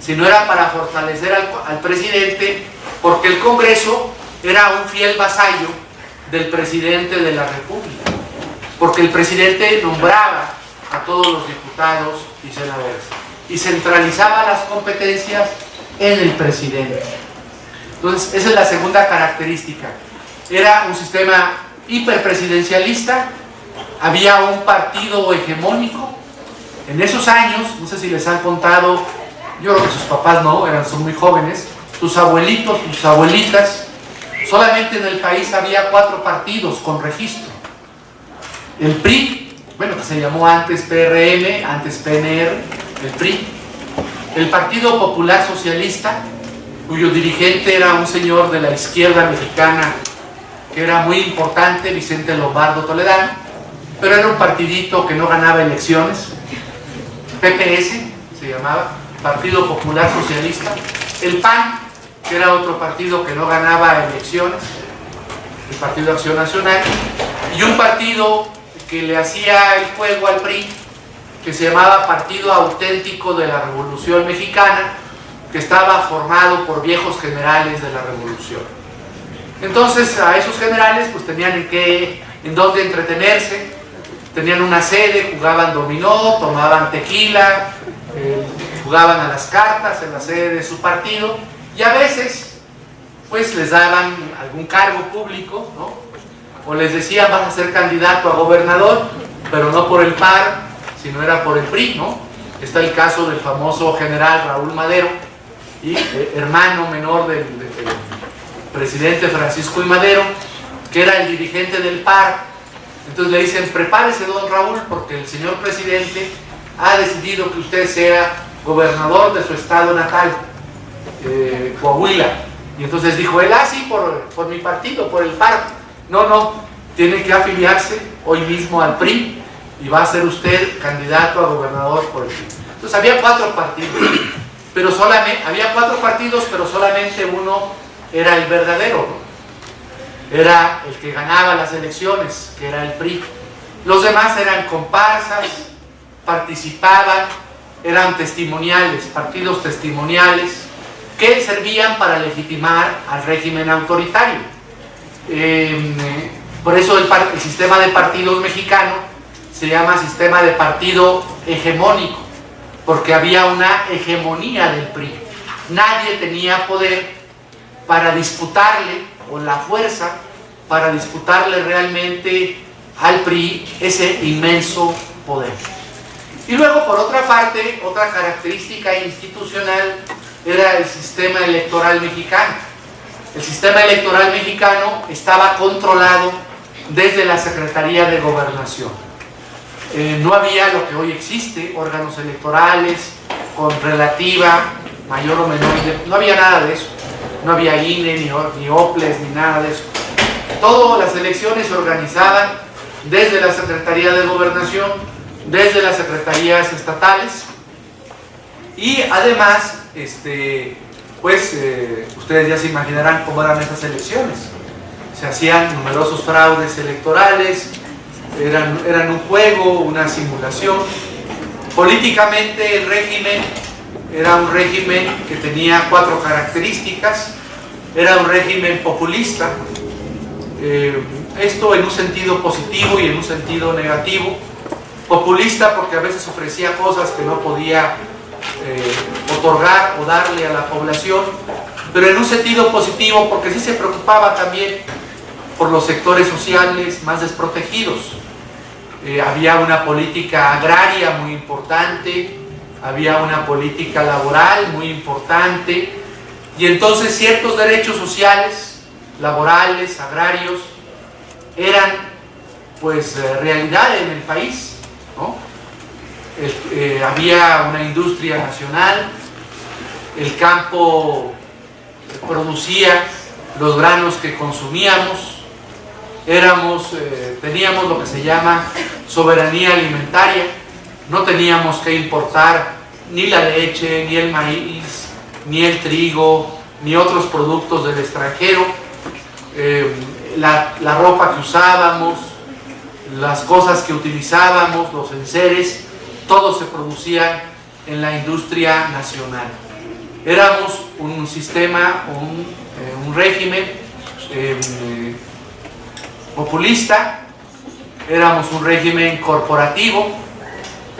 Speaker 3: sino era para fortalecer al presidente, porque el Congreso era un fiel vasallo del presidente de la República, porque el presidente nombraba a todos los diputados y senadores y centralizaba las competencias en el presidente. Entonces, esa es la segunda característica. Era un sistema hiperpresidencialista, había un partido hegemónico. En esos años, no sé si les han contado, yo creo que sus papás no, son muy jóvenes, sus abuelitos, sus abuelitas, solamente en el país había 4 partidos con registro. El PRI, bueno, que se llamó antes PRM, antes PNR, el PRI. El Partido Popular Socialista, cuyo dirigente era un señor de la izquierda mexicana, que era muy importante, Vicente Lombardo Toledano, pero era un partidito que no ganaba elecciones. PPS se llamaba, Partido Popular Socialista. El PAN, que era otro partido que no ganaba elecciones, el Partido Acción Nacional, y un partido que le hacía el juego al PRI, que se llamaba Partido Auténtico de la Revolución Mexicana, que estaba formado por viejos generales de la Revolución. Entonces a esos generales pues tenían en dónde entretenerse, tenían una sede, jugaban dominó, tomaban tequila, jugaban a las cartas en la sede de su partido, y a veces pues les daban algún cargo público, ¿no? O les decían vas a ser candidato a gobernador, pero no por el PAR, sino era por el PRI, ¿no? Está el caso del famoso general Raúl Madero, y hermano menor del presidente Francisco I. Madero, que era el dirigente del PAR. Entonces le dicen, prepárese don Raúl, porque el señor presidente ha decidido que usted sea gobernador de su estado natal, Coahuila. Y entonces dijo él, sí, por mi partido, por el PAR. No, tiene que afiliarse hoy mismo al PRI y va a ser usted candidato a gobernador por el PRI. Entonces había 4 partidos, pero solamente uno era el verdadero, ¿no? Era el que ganaba las elecciones, que era el PRI. Los demás eran comparsas, participaban, eran testimoniales, partidos testimoniales, que servían para legitimar al régimen autoritario. Por eso el sistema de partidos mexicano se llama sistema de partido hegemónico, porque había una hegemonía del PRI. Nadie tenía poder para disputarle, o la fuerza para disputarle realmente al PRI ese inmenso poder. Y luego, por otra parte, otra característica institucional era el sistema electoral mexicano. El sistema electoral mexicano estaba controlado desde la Secretaría de Gobernación. No había lo que hoy existe, órganos electorales con relativa mayor o menor, no había nada de eso. No había INE, ni OPLES, ni nada de eso. Todas las elecciones se organizaban desde la Secretaría de Gobernación, desde las secretarías estatales, y además, ustedes ya se imaginarán cómo eran esas elecciones. Se hacían numerosos fraudes electorales, eran un juego, una simulación. Políticamente el régimen era un régimen que tenía 4 características. Era un régimen populista, esto en un sentido positivo y en un sentido negativo. Populista porque a veces ofrecía cosas que no podía otorgar o darle a la población, pero en un sentido positivo porque sí se preocupaba también por los sectores sociales más desprotegidos. Había una política agraria muy importante, había una política laboral muy importante, y entonces ciertos derechos sociales, laborales, agrarios, eran realidad en el país, ¿no? Había una industria nacional, el campo producía los granos que consumíamos, teníamos lo que se llama soberanía alimentaria, no teníamos que importar ni la leche, ni el maíz, ni el trigo, ni otros productos del extranjero. La ropa que usábamos, las cosas que utilizábamos, los enseres, todo se producía en la industria nacional. Éramos un sistema, un régimen populista, éramos un régimen corporativo,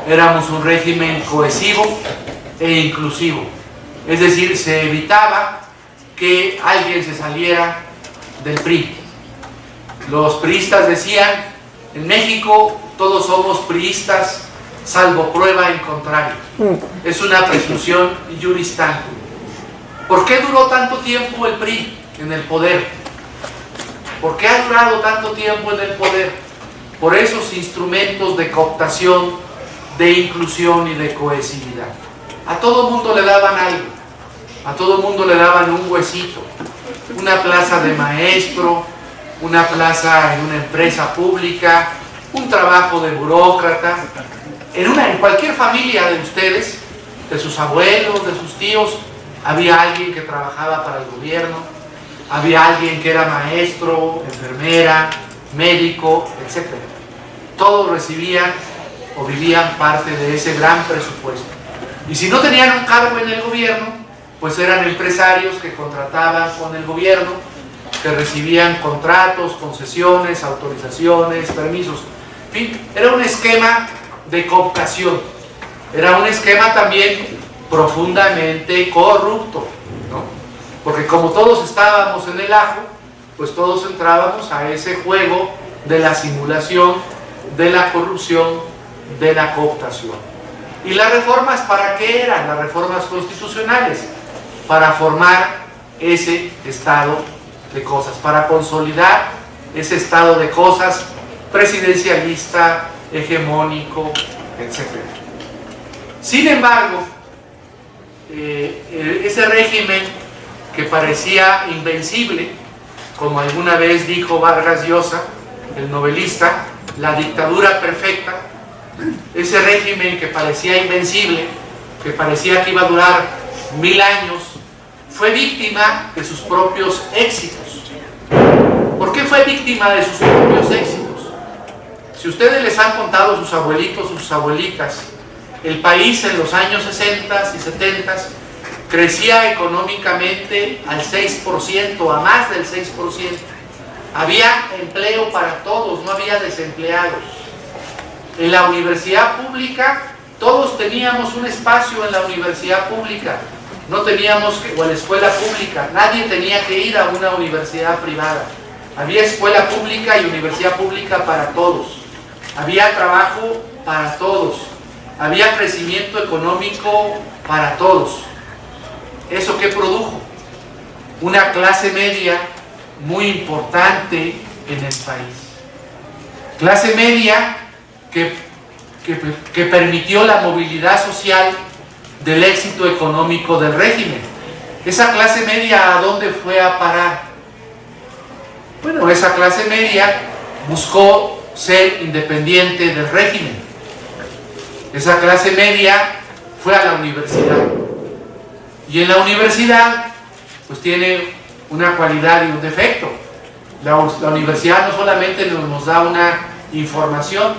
Speaker 3: éramos un régimen cohesivo e inclusivo. Es decir, se evitaba que alguien se saliera del PRI. Los priistas decían, en México todos somos priistas, salvo prueba en contrario. Es una presunción iuris tantum. ¿Por qué duró tanto tiempo el PRI en el poder? ¿Por qué ha durado tanto tiempo en el poder? Por esos instrumentos de cooptación, de inclusión y de cohesividad. A todo mundo le daban algo, a todo mundo le daban un huesito, una plaza de maestro, una plaza en una empresa pública, un trabajo de burócrata. En cualquier familia de ustedes, de sus abuelos, de sus tíos, había alguien que trabajaba para el gobierno, había alguien que era maestro, enfermera, médico, etc. Todos recibían o vivían parte de ese gran presupuesto. Y si no tenían un cargo en el gobierno, pues eran empresarios que contrataban con el gobierno, que recibían contratos, concesiones, autorizaciones, permisos. En fin, era un esquema de cooptación, era un esquema también profundamente corrupto, ¿no? Porque como todos estábamos en el ajo, pues todos entrábamos a ese juego de la simulación, de la corrupción, de la cooptación. ¿Y las reformas para qué eran? Las reformas constitucionales, para formar ese estado de cosas, para consolidar ese estado de cosas presidencialista, hegemónico, etc. Sin embargo, ese régimen que parecía invencible, como alguna vez dijo Vargas Llosa, el novelista, la dictadura perfecta, ese régimen que parecía invencible, que parecía que iba a durar 1000 años, fue víctima de sus propios éxitos. ¿Por qué fue víctima de sus propios éxitos? Si ustedes les han contado a sus abuelitos, sus abuelitas, el país en los años 60 y 70 crecía económicamente al 6%, a más del 6%. Había empleo para todos, no había desempleados. En la universidad pública, todos teníamos un espacio en la universidad pública. No teníamos o en la escuela pública, nadie tenía que ir a una universidad privada. Había escuela pública y universidad pública para todos. Había trabajo para todos. Había crecimiento económico para todos. ¿Eso qué produjo? Una clase media muy importante en el país. Clase media que permitió la movilidad social del éxito económico del régimen. ¿Esa clase media a dónde fue a parar? Bueno, esa clase media buscó ser independiente del régimen. Esa clase media fue a la universidad. Y en la universidad, pues tiene una cualidad y un defecto. La universidad no solamente nos da una información,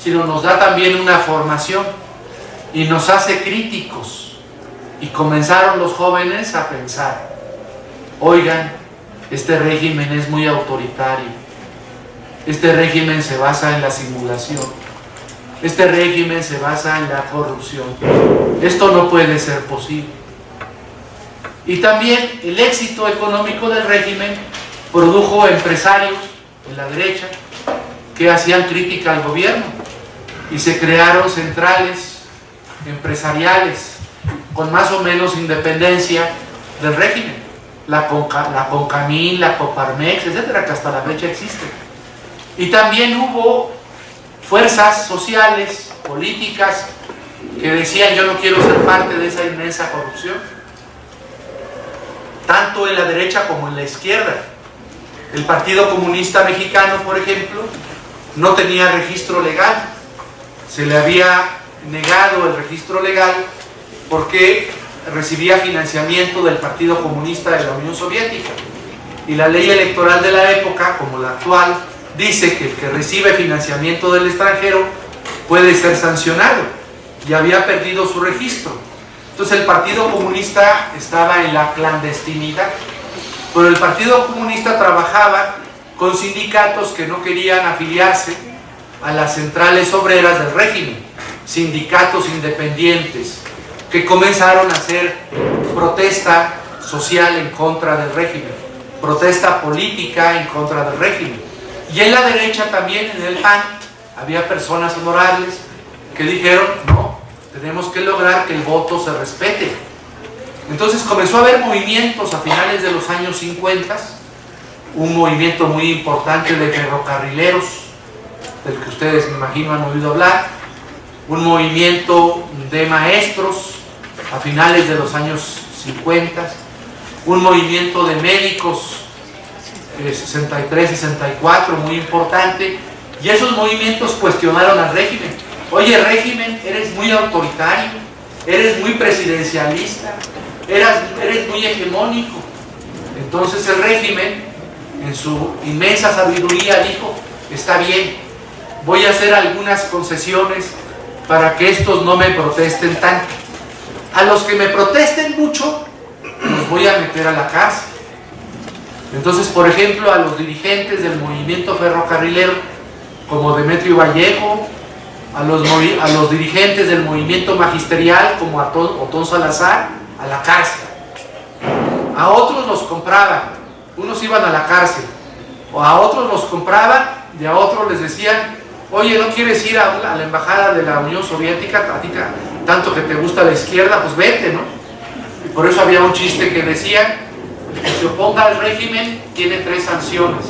Speaker 3: sino nos da también una formación y nos hace críticos. Y comenzaron los jóvenes a pensar, oigan, este régimen es muy autoritario, este régimen se basa en la simulación, este régimen se basa en la corrupción, esto no puede ser posible. Y también el éxito económico del régimen produjo empresarios en la derecha que hacían crítica al gobierno y se crearon centrales empresariales con más o menos independencia del régimen, la Concamín, la Coparmex, etcétera, que hasta la fecha existe. Y también hubo fuerzas sociales, políticas, que decían: yo no quiero ser parte de esa inmensa corrupción, tanto en la derecha como en la izquierda. El Partido Comunista Mexicano, por ejemplo, no tenía registro legal, se le había negado el registro legal porque recibía financiamiento del Partido Comunista de la Unión Soviética, y la ley electoral de la época, como la actual, dice que el que recibe financiamiento del extranjero puede ser sancionado, y había perdido su registro. Entonces el Partido Comunista estaba en la clandestinidad, pero el Partido Comunista trabajaba con sindicatos que no querían afiliarse a las centrales obreras del régimen, sindicatos independientes que comenzaron a hacer protesta social en contra del régimen, protesta política en contra del régimen. Y en la derecha también, en el PAN, había personas honorables que dijeron: no, tenemos que lograr que el voto se respete. Entonces comenzó a haber movimientos a finales de los años 50, un movimiento muy importante de ferrocarrileros, del que ustedes me imagino han oído hablar, un movimiento de maestros a finales de los años 50, un movimiento de médicos 63-64, muy importante, y esos movimientos cuestionaron al régimen. Oye, régimen, eres muy autoritario, eres muy presidencialista, eres muy hegemónico. Entonces el régimen, en su inmensa sabiduría, dijo: está bien, voy a hacer algunas concesiones para que estos no me protesten tanto. A los que me protesten mucho, los voy a meter a la cárcel. Entonces, por ejemplo, a los dirigentes del movimiento ferrocarrilero, como Demetrio Vallejo, a los dirigentes del movimiento magisterial, como Otón Salazar, a la cárcel. A otros los compraban, unos iban a la cárcel, o a otros los compraban, y a otros les decían: oye, ¿no quieres ir a la embajada de la Unión Soviética? A ti tanto que te gusta la izquierda, pues vete, ¿no? Y por eso había un chiste que decía: el que se oponga al régimen tiene 3 sanciones: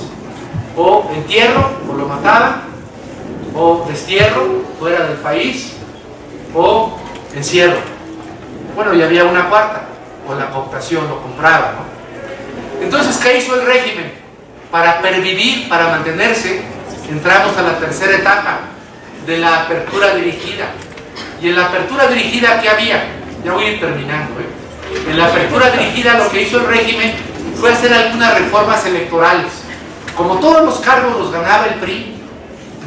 Speaker 3: o entierro, o lo mataban, o destierro fuera del país, o encierro. Bueno, y había una cuarta, o la cooptación, lo compraba, ¿no? Entonces, ¿qué hizo el régimen? Para pervivir, para mantenerse, entramos a la tercera etapa de la apertura dirigida. Y en la apertura dirigida, ¿qué había? Ya voy a ir terminando, ¿eh? En la apertura dirigida, lo que hizo el régimen fue hacer algunas reformas electorales. Como todos los cargos los ganaba el PRI,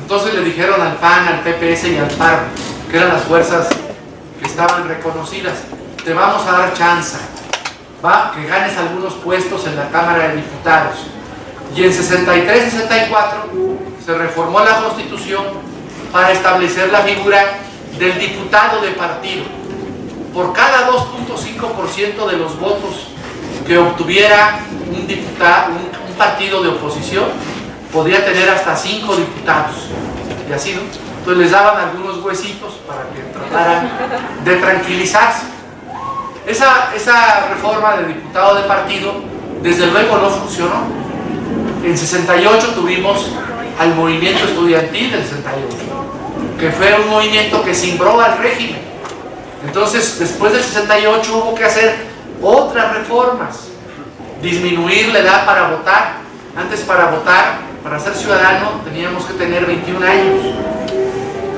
Speaker 3: entonces le dijeron al PAN, al PPS y al PAR, que eran las fuerzas que estaban reconocidas: te vamos a dar chance, va, que ganes algunos puestos en la Cámara de Diputados. Y en 63-64 se reformó la Constitución para establecer la figura del diputado de partido. Por cada 2.5% de los votos que obtuviera un partido de oposición, podría tener hasta 5 diputados. Y así, ¿no? Entonces les daban algunos huesitos para que trataran de tranquilizarse. Esa reforma de diputado de partido, desde luego, no funcionó. En 68 tuvimos al movimiento estudiantil del 68, que fue un movimiento que cimbró al régimen. Entonces, después del 68 hubo que hacer otras reformas, disminuir la edad para votar. Antes, para votar, para ser ciudadano, teníamos que tener 21 años.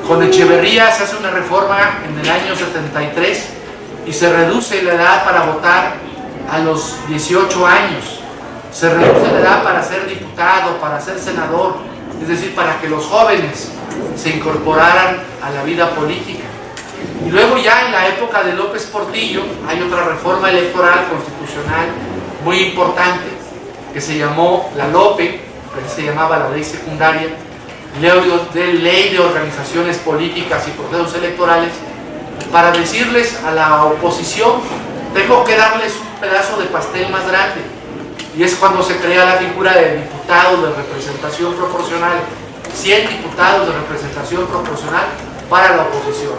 Speaker 3: Con Echeverría se hace una reforma en el año 73 y se reduce la edad para votar a los 18 años. Se reduce la edad para ser diputado, para ser senador, es decir, para que los jóvenes se incorporaran a la vida política. Y luego, ya en la época de López Portillo, hay otra reforma electoral constitucional muy importante que se llamó la LOPE, que se llamaba la ley secundaria, ley de organizaciones políticas y procesos electorales, para decirles a la oposición: tengo que darles un pedazo de pastel más grande. Y es cuando se crea la figura de diputados de representación proporcional, 100 diputados de representación proporcional para la oposición,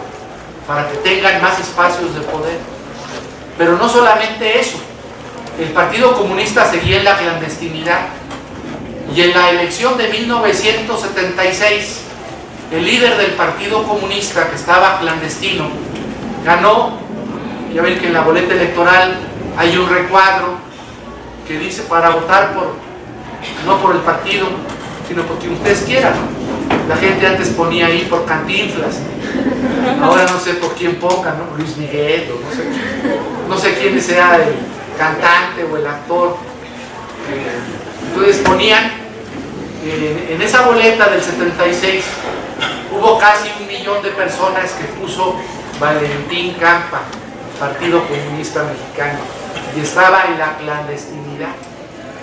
Speaker 3: para que tengan más espacios de poder. Pero no solamente eso, el Partido Comunista seguía en la clandestinidad. Y en la elección de 1976, el líder del Partido Comunista, que estaba clandestino, ganó. Ya ven que en la boleta electoral hay un recuadro que dice para votar no por el partido, sino por quien ustedes quieran. La gente antes ponía ahí por Cantinflas, ahora no sé por quién ponga, ¿no? Luis Miguel, o no sé quién sea el cantante o el actor. Entonces ponían en esa boleta del 76, hubo casi 1 millón de personas que puso Valentín Campa, Partido Comunista Mexicano, y estaba en la clandestinidad.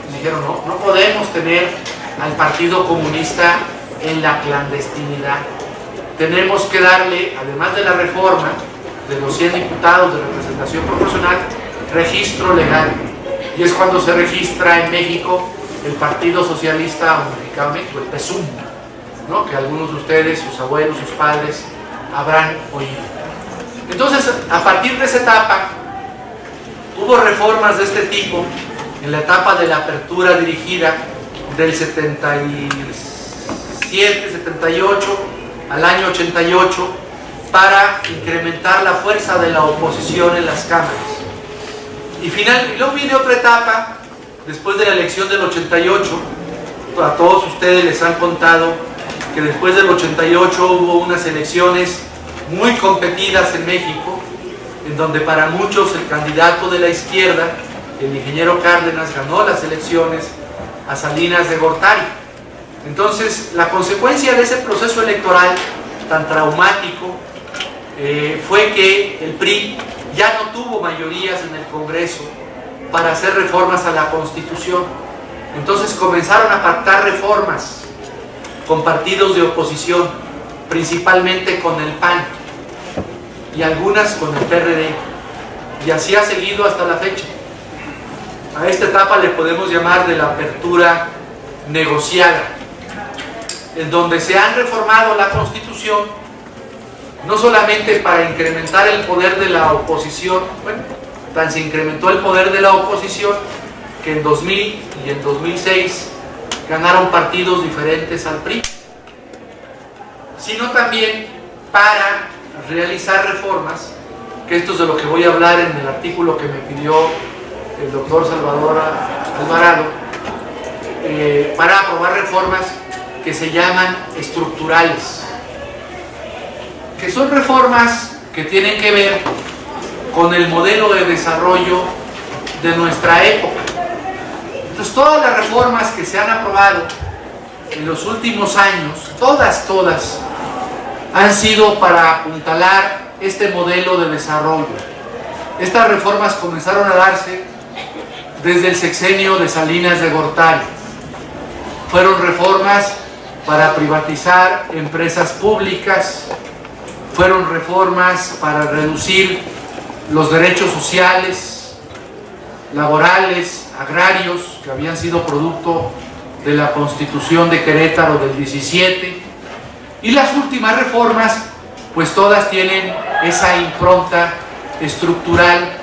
Speaker 3: Y dijeron, no podemos tener al Partido Comunista en la clandestinidad. Tenemos que darle, además de la reforma de los 100 diputados de representación proporcional, registro legal. Y es cuando se registra en México el Partido Socialista Unificado de México, el PSUM, ¿no? Que algunos de ustedes, sus abuelos, sus padres, habrán oído. Entonces, a partir de esa etapa, hubo reformas de este tipo en la etapa de la apertura dirigida del 77, 78 al año 88 para incrementar la fuerza de la oposición en las cámaras. Y luego viene otra etapa, después de la elección del 88, a todos ustedes les han contado que después del 88 hubo unas elecciones muy competidas en México, en donde para muchos el candidato de la izquierda, el ingeniero Cárdenas, ganó las elecciones a Salinas de Gortari. Entonces, la consecuencia de ese proceso electoral tan traumático fue que el PRI ya no tuvo mayorías en el Congreso para hacer reformas a la Constitución. Entonces comenzaron a pactar reformas con partidos de oposición, principalmente con el PAN y algunas con el PRD, y así ha seguido hasta la fecha. A esta etapa le podemos llamar de la apertura negociada, en donde se han reformado la Constitución, no solamente para incrementar el poder de la oposición, bueno, tan se incrementó el poder de la oposición que en 2000 y en 2006 ganaron partidos diferentes al PRI, sino también para realizar reformas, que esto es de lo que voy a hablar en el artículo que me pidió el doctor Salvador Alvarado, para aprobar reformas que se llaman estructurales, que son reformas que tienen que ver con el modelo de desarrollo de nuestra época. Entonces, todas las reformas que se han aprobado en los últimos años, todas, han sido para apuntalar este modelo de desarrollo. Estas reformas comenzaron a darse desde el sexenio de Salinas de Gortari. Fueron reformas para privatizar empresas públicas, fueron reformas para reducir los derechos sociales, laborales, agrarios, que habían sido producto de la Constitución de Querétaro del 17, y las últimas reformas, pues todas tienen esa impronta estructural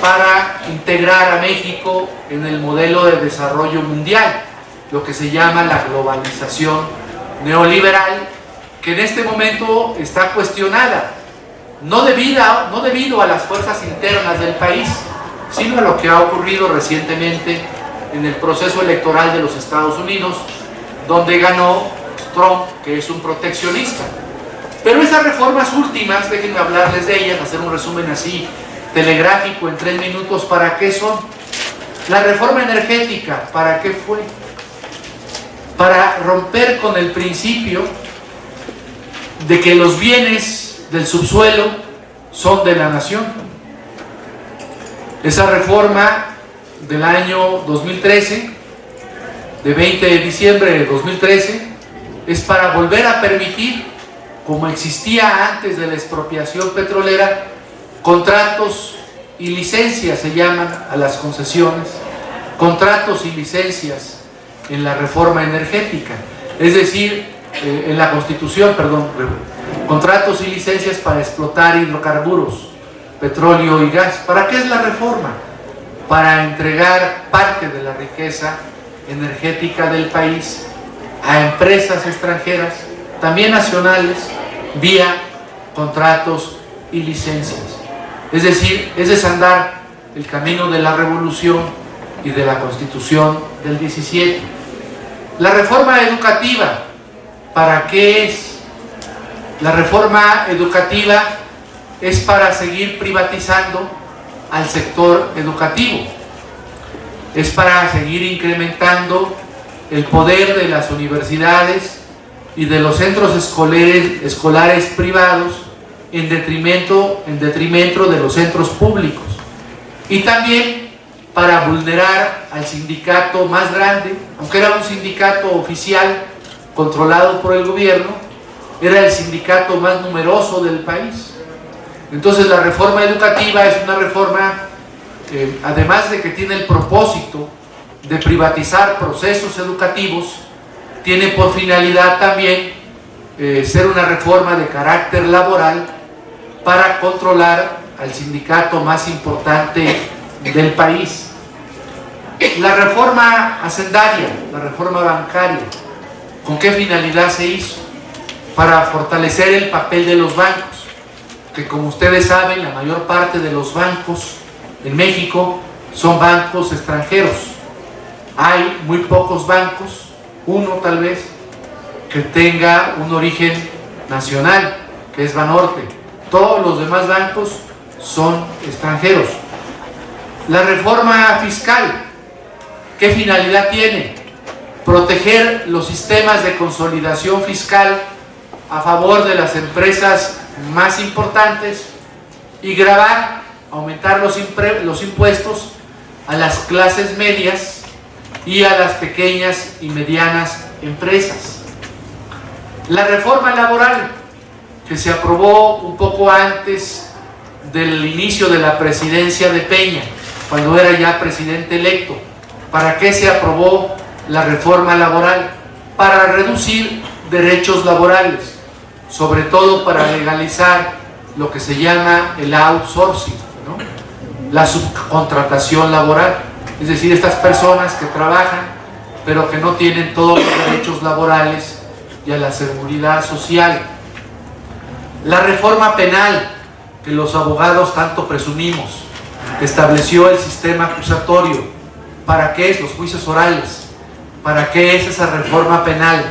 Speaker 3: para integrar a México en el modelo de desarrollo mundial, lo que se llama la globalización neoliberal, que en este momento está cuestionada, no debido a las fuerzas internas del país, sino a lo que ha ocurrido recientemente en el proceso electoral de los Estados Unidos, donde ganó Trump, que es un proteccionista. Pero esas reformas últimas, déjenme hablarles de ellas, hacer un resumen así telegráfico en 3 minutos. ¿Para qué son? La reforma energética, ¿para qué fue? Para romper con el principio de que los bienes del subsuelo son de la nación. Esa reforma del año 2013, de 20 de diciembre de 2013, es para volver a permitir, como existía antes de la expropiación petrolera, contratos y licencias, se llaman a las concesiones, contratos y licencias en la reforma energética, es decir, en la Constitución, perdón, contratos y licencias para explotar hidrocarburos, petróleo y gas. ¿Para qué es la reforma? Para entregar parte de la riqueza energética del país a empresas extranjeras, también nacionales, vía contratos y licencias. Es decir, es desandar el camino de la revolución y de la Constitución del 17. La reforma educativa, ¿para qué es? La reforma educativa es para seguir privatizando al sector educativo, es para seguir incrementando el poder de las universidades y de los centros escolares privados en detrimento de los centros públicos, y también para vulnerar al sindicato más grande, aunque era un sindicato oficial controlado por el gobierno, era el sindicato más numeroso del país. Entonces la reforma educativa es una reforma que, además de que tiene el propósito de privatizar procesos educativos, tiene por finalidad también ser una reforma de carácter laboral para controlar al sindicato más importante del país. La reforma hacendaria, la reforma bancaria, ¿con qué finalidad se hizo? Para fortalecer el papel de los bancos, que como ustedes saben, la mayor parte de los bancos en México son bancos extranjeros. Hay muy pocos bancos, uno tal vez, que tenga un origen nacional, que es Banorte. Todos los demás bancos son extranjeros. La reforma fiscal, ¿qué finalidad tiene? Proteger los sistemas de consolidación fiscal a favor de las empresas más importantes y gravar, aumentar los impuestos a las clases medias y a las pequeñas y medianas empresas. La reforma laboral, que se aprobó un poco antes del inicio de la presidencia de Peña, cuando era ya presidente electo. ¿Para qué se aprobó la reforma laboral? Para reducir derechos laborales, sobre todo para legalizar lo que se llama el outsourcing, ¿no? La subcontratación laboral, es decir, estas personas que trabajan pero que no tienen todos los derechos laborales y a la seguridad social. La reforma penal, que los abogados tanto presumimos, estableció el sistema acusatorio. ¿Para qué es los juicios orales? ¿Para qué es esa reforma penal?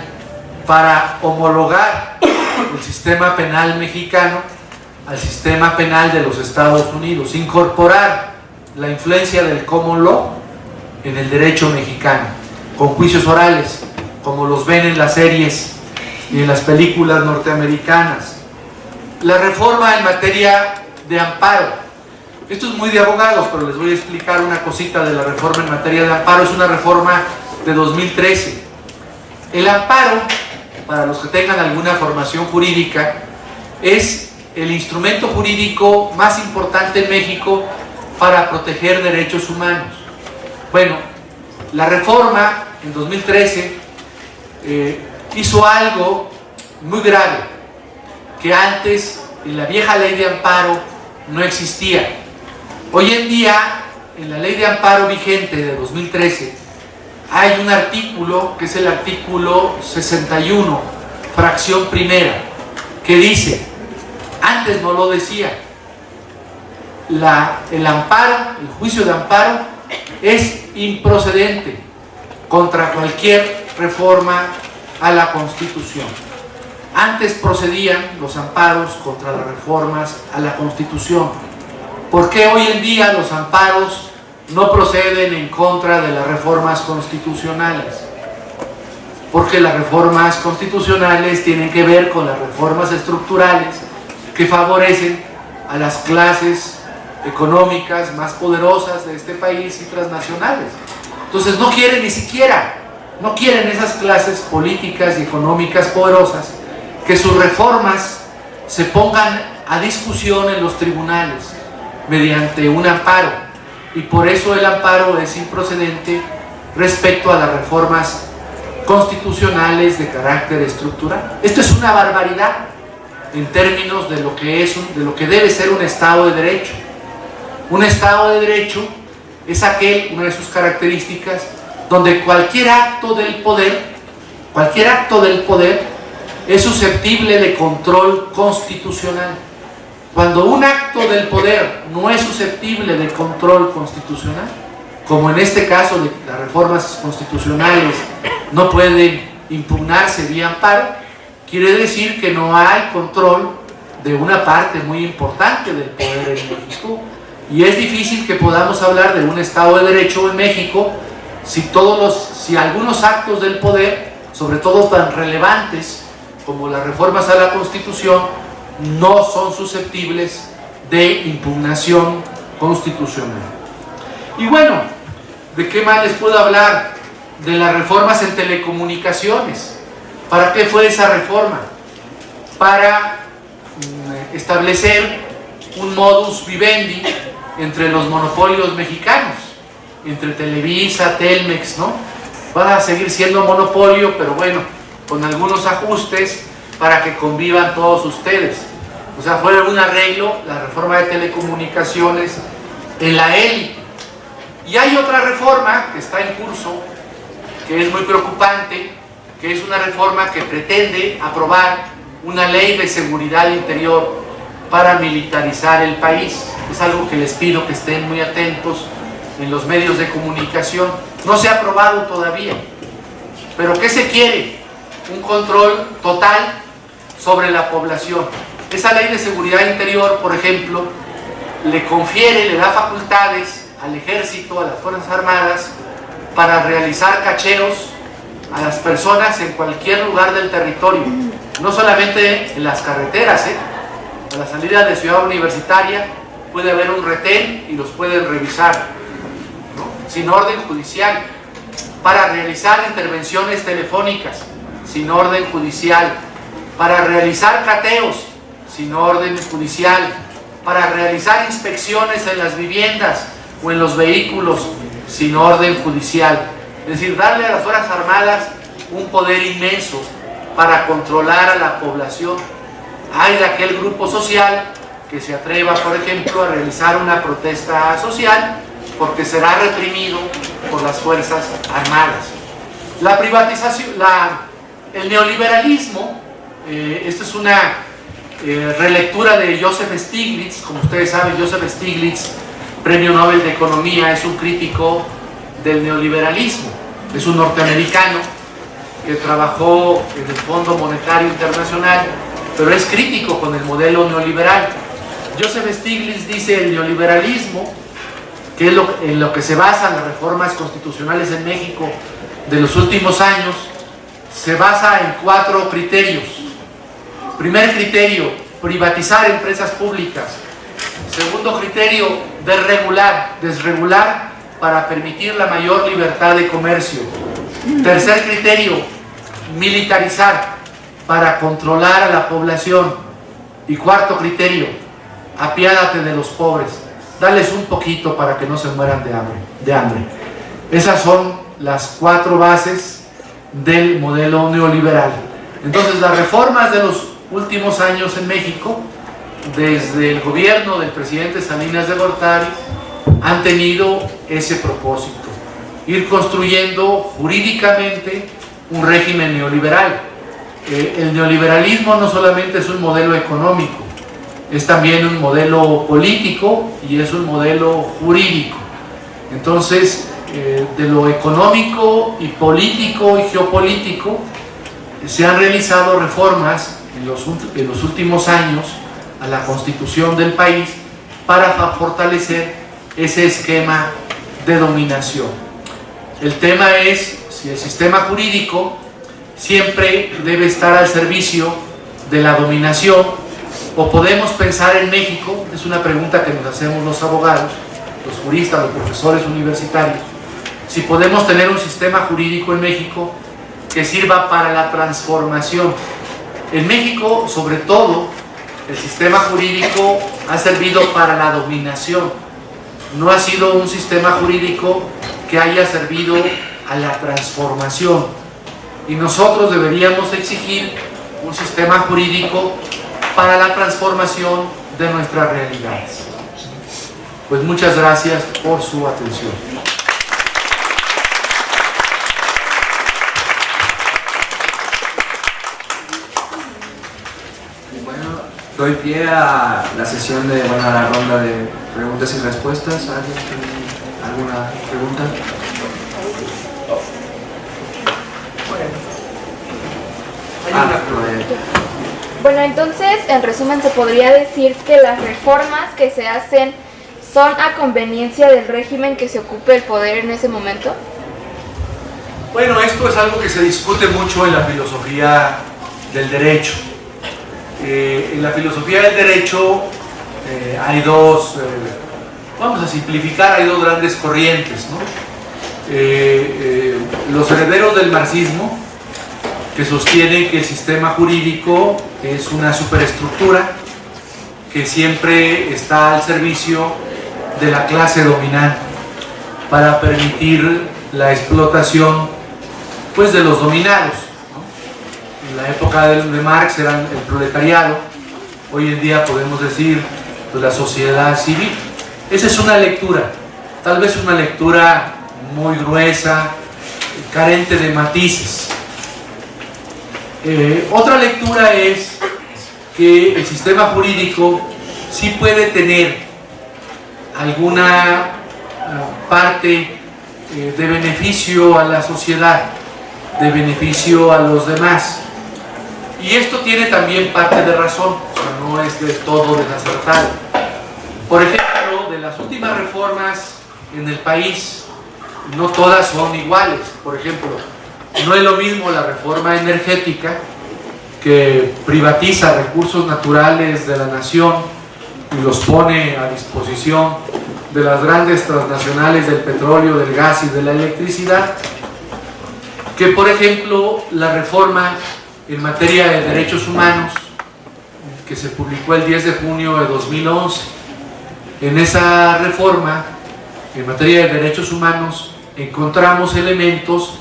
Speaker 3: Para homologar el sistema penal mexicano al sistema penal de los Estados Unidos, incorporar la influencia del common law en el derecho mexicano, con juicios orales, como los ven en las series y en las películas norteamericanas. La reforma en materia de amparo, esto es muy de abogados, pero les voy a explicar una cosita de la reforma en materia de amparo. Es una reforma de 2013. El amparo, para los que tengan alguna formación jurídica, es el instrumento jurídico más importante en México para proteger derechos humanos. Bueno, la reforma en 2013 hizo algo muy grave, que antes en la vieja ley de amparo no existía. Hoy en día, en la ley de amparo vigente de 2013, hay un artículo, que es el artículo 61, fracción primera, que dice, antes no lo decía, el amparo, el juicio de amparo es improcedente contra cualquier reforma a la Constitución. Antes procedían los amparos contra las reformas a la Constitución. ¿Por qué hoy en día los amparos no proceden en contra de las reformas constitucionales? Porque las reformas constitucionales tienen que ver con las reformas estructurales que favorecen a las clases económicas más poderosas de este país y transnacionales. Entonces no quieren no quieren esas clases políticas y económicas poderosas que sus reformas se pongan a discusión en los tribunales mediante un amparo, y por eso el amparo es improcedente respecto a las reformas constitucionales de carácter estructural. Esto es una barbaridad en términos de lo que debe ser un Estado de Derecho. Un Estado de Derecho es aquel, una de sus características, donde cualquier acto del poder es susceptible de control constitucional. Cuando un acto del poder no es susceptible de control constitucional, como en este caso de las reformas constitucionales no pueden impugnarse vía amparo, quiere decir que no hay control de una parte muy importante del poder en México, y es difícil que podamos hablar de un Estado de Derecho en México si algunos actos del poder, sobre todo tan relevantes como las reformas a la Constitución, no son susceptibles de impugnación constitucional. Y bueno, ¿de qué más les puedo hablar? De las reformas en telecomunicaciones. ¿Para qué fue esa reforma? Para establecer un modus vivendi entre los monopolios mexicanos, entre Televisa, Telmex, ¿no? Van a seguir siendo monopolio, pero bueno, con algunos ajustes para que convivan todos ustedes. O sea, fue un arreglo, la reforma de telecomunicaciones en la élite. Y hay otra reforma que está en curso, que es muy preocupante, que es una reforma que pretende aprobar una ley de seguridad interior para militarizar el país. Es algo que les pido que estén muy atentos en los medios de comunicación. No se ha aprobado todavía, pero ¿qué se quiere? Un control total sobre la población. Esa ley de seguridad interior, por ejemplo, le da facultades al ejército, a las Fuerzas Armadas, para realizar cacheos a las personas en cualquier lugar del territorio, no solamente en las carreteras, a la salida de Ciudad Universitaria puede haber un retén y los pueden revisar, ¿no? Sin orden judicial, para realizar intervenciones telefónicas sin orden judicial, para realizar cateos sin orden judicial, para realizar inspecciones en las viviendas o en los vehículos sin orden judicial. Es decir, darle a las Fuerzas Armadas un poder inmenso para controlar a la población. Hay de aquel grupo social que se atreva, por ejemplo, a realizar una protesta social porque será reprimido por las Fuerzas Armadas. La privatización, el neoliberalismo, esta es una relectura de Joseph Stiglitz. Como ustedes saben, Joseph Stiglitz, Premio Nobel de Economía, es un crítico del neoliberalismo. Es un norteamericano que trabajó en el Fondo Monetario Internacional, pero es crítico con el modelo neoliberal. Joseph Stiglitz dice: el neoliberalismo, que es en lo que se basan las reformas constitucionales en México de los últimos años, se basa en 4 criterios. Primer criterio, privatizar empresas públicas. Segundo criterio, desregular para permitir la mayor libertad de comercio. Tercer criterio, militarizar para controlar a la población. Y cuarto criterio, apiádate de los pobres, dales un poquito para que no se mueran de hambre. Esas son las 4 bases del modelo neoliberal. Entonces, las reformas de los últimos años en México, desde el gobierno del presidente Salinas de Gortari, han tenido ese propósito: ir construyendo jurídicamente un régimen neoliberal. El neoliberalismo no solamente es un modelo económico, es también un modelo político y es un modelo jurídico. Entonces, de lo económico y político y geopolítico, se han realizado reformas en los últimos años a la Constitución del país para fortalecer ese esquema de dominación. El tema es si el sistema jurídico siempre debe estar al servicio de la dominación, o podemos pensar en México, es una pregunta que nos hacemos los abogados, los juristas, los profesores universitarios, si podemos tener un sistema jurídico en México que sirva para la transformación. En México, sobre todo, el sistema jurídico ha servido para la dominación, no ha sido un sistema jurídico que haya servido a la transformación, y nosotros deberíamos exigir un sistema jurídico para la transformación de nuestras realidades. Pues muchas gracias por su atención.
Speaker 1: Doy pie a la sesión de, bueno, a la ronda de preguntas y respuestas. ¿Alguien tiene alguna pregunta?
Speaker 4: Bueno, entonces, en resumen, se podría decir que las reformas que se hacen son a conveniencia del régimen que se ocupe el poder en ese momento.
Speaker 3: Bueno, esto es algo que se discute mucho en la filosofía del derecho. En la filosofía del derecho hay dos, vamos a simplificar, hay dos grandes corrientes, ¿no? Los herederos del marxismo, que sostienen que el sistema jurídico es una superestructura que siempre está al servicio de la clase dominante para permitir la explotación, pues, de los dominados, ¿no? En la época de Marx eran el proletariado, hoy en día podemos decir, pues, la sociedad civil. Esa es una lectura, tal vez una lectura muy gruesa, carente de matices. Otra lectura es que el sistema jurídico sí puede tener alguna parte de beneficio a la sociedad, de beneficio a los demás. Y esto tiene también parte de razón, o sea, no es del todo desacertado. Por ejemplo, de las últimas reformas en el país, no todas son iguales. Por ejemplo, no es lo mismo la reforma energética, que privatiza recursos naturales de la nación y los pone a disposición de las grandes transnacionales del petróleo, del gas y de la electricidad, que por ejemplo la reforma en materia de derechos humanos que se publicó el 10 de junio de 2011. En esa reforma en materia de derechos humanos encontramos elementos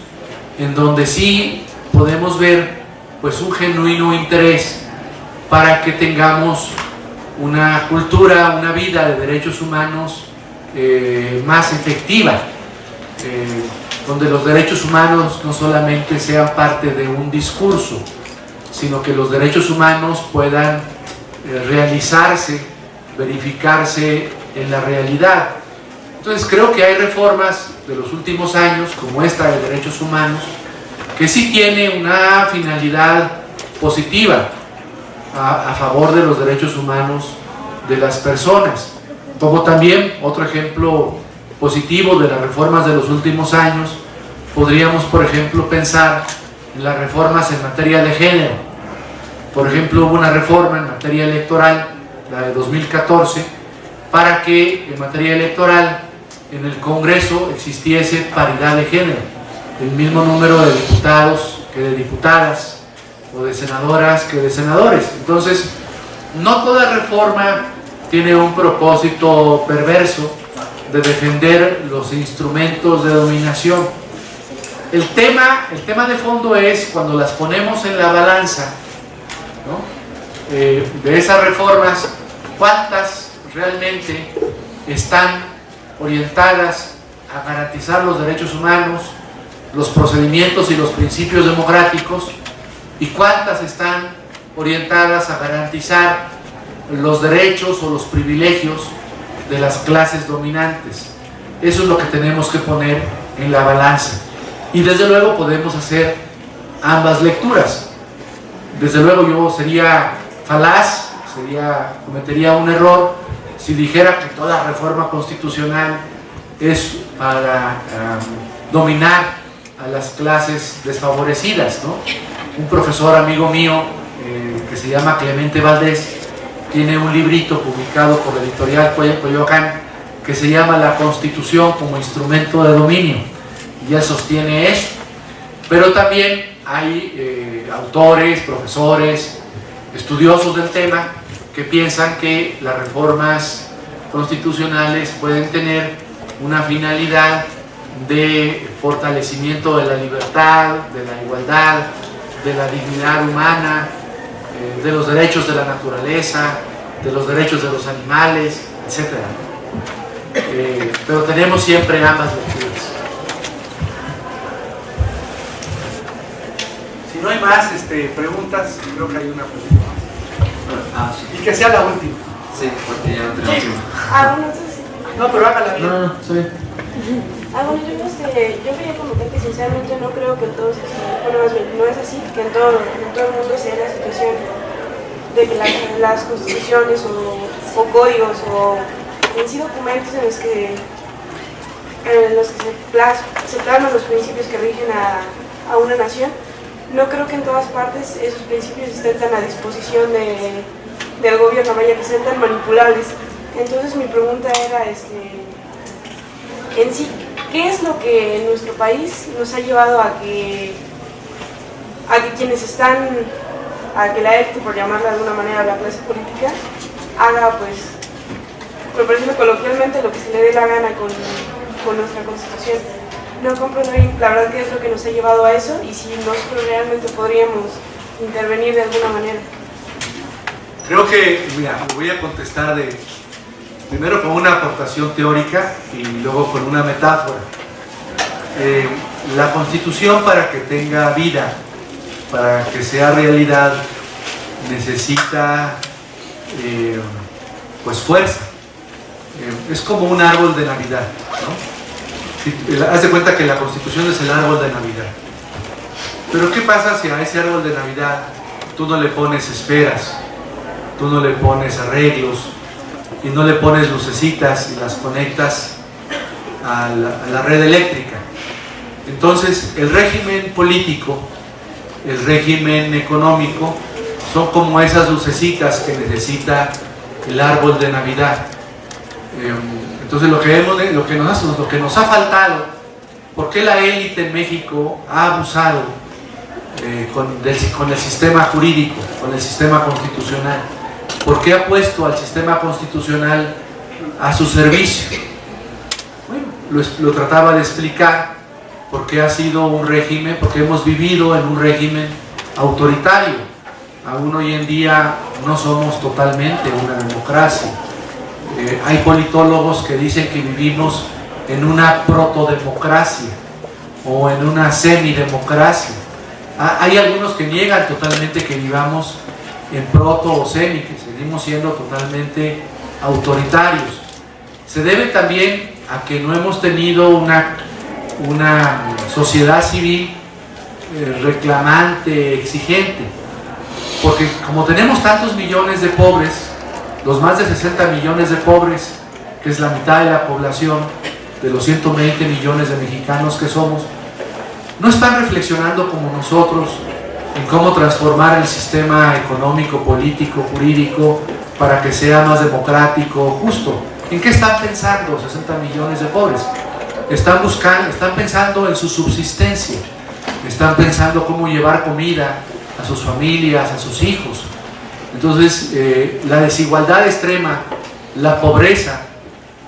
Speaker 3: en donde sí podemos ver, pues, un genuino interés para que tengamos una cultura, una vida de derechos humanos más efectiva, donde los derechos humanos no solamente sean parte de un discurso, sino que los derechos humanos puedan realizarse, verificarse en la realidad. Entonces creo que hay reformas de los últimos años, como esta de derechos humanos, que sí tiene una finalidad positiva a favor de los derechos humanos de las personas. Como también otro ejemplo positivo de las reformas de los últimos años, podríamos, por ejemplo, pensar en las reformas en materia de género. Por ejemplo, hubo una reforma en materia electoral, la de 2014, para que en materia electoral en el Congreso existiese paridad de género, el mismo número de diputados que de diputadas, o de senadoras que de senadores. Entonces, no toda reforma tiene un propósito perverso de defender los instrumentos de dominación. El tema de fondo es cuando las ponemos en la balanza, ¿no? De esas reformas, ¿cuántas realmente están orientadas a garantizar los derechos humanos, los procedimientos y los principios democráticos, y cuántas están orientadas a garantizar los derechos o los privilegios de las clases dominantes? Eso es lo que tenemos que poner en la balanza. Y desde luego podemos hacer ambas lecturas. Desde luego yo sería falaz, cometería un error si dijera que toda reforma constitucional es para dominar a las clases desfavorecidas, ¿no? Un profesor amigo mío que se llama Clemente Valdés tiene un librito publicado por la editorial Coyoacán que se llama La Constitución como instrumento de dominio, y él sostiene eso. Pero también hay autores, profesores, estudiosos del tema que piensan que las reformas constitucionales pueden tener una finalidad de fortalecimiento de la libertad, de la igualdad, de la dignidad humana, de los derechos de la naturaleza, de los derechos de los animales, etc. Pero tenemos siempre ambas lecturas. Si no hay más preguntas, creo que hay una pregunta.
Speaker 1: Sí.
Speaker 3: Y que sea la última.
Speaker 1: Sí, porque ya no tenemos tiempo.
Speaker 5: Bueno, entonces,
Speaker 3: No, pero hágala bien.
Speaker 1: No, está bien.
Speaker 5: bueno, yo quería comentar que sinceramente no creo que todos, bueno, más bien, no es así, que en todo el mundo sea la situación de que las constituciones o códigos o en sí documentos en los que se plasman los principios que rigen a una nación. No creo que en todas partes esos principios estén tan a disposición del gobierno, vaya, que sean tan manipulables. Entonces mi pregunta era, en sí, ¿qué es lo que en nuestro país nos ha llevado a que quienes están, a que la élite, por llamarla de alguna manera, la clase política, haga, pues, me parece coloquialmente, lo que se le dé la gana con nuestra Constitución? No comprendo bien, la verdad, qué es lo que nos ha llevado a eso y si nosotros realmente podríamos intervenir de alguna manera.
Speaker 2: Creo que, mira, voy a contestar primero con una aportación teórica y luego con una metáfora. La Constitución, para que tenga vida, para que sea realidad, necesita pues fuerza. Es como un árbol de Navidad, ¿no? Haz de cuenta que la Constitución es el árbol de Navidad. Pero ¿qué pasa si a ese árbol de Navidad tú no le pones esferas, tú no le pones arreglos y no le pones lucecitas y las conectas a la red eléctrica? Entonces el régimen político, el régimen económico son como esas lucecitas que necesita el árbol de Navidad. Entonces lo que nos ha faltado, ¿por qué la élite en México ha abusado con el sistema jurídico, con el sistema constitucional? ¿Por qué ha puesto al sistema constitucional a su servicio? Bueno, lo trataba de explicar, porque ha sido un régimen, porque hemos vivido en un régimen autoritario. Aún hoy en día no somos totalmente una democracia. Hay politólogos que dicen que vivimos en una protodemocracia o en una semidemocracia. Hay algunos que niegan totalmente que vivamos en proto o semi, que seguimos siendo totalmente autoritarios. Se debe también a que no hemos tenido una sociedad civil reclamante, exigente, porque como tenemos tantos millones de pobres, los más de 60 millones de pobres, que es la mitad de la población de los 120 millones de mexicanos que somos, no están reflexionando como nosotros en cómo transformar el sistema económico, político, jurídico para que sea más democrático, justo. ¿En qué están pensando 60 millones de pobres? Están pensando en su subsistencia, están pensando cómo llevar comida a sus familias, a sus hijos. Entonces, la desigualdad extrema, la pobreza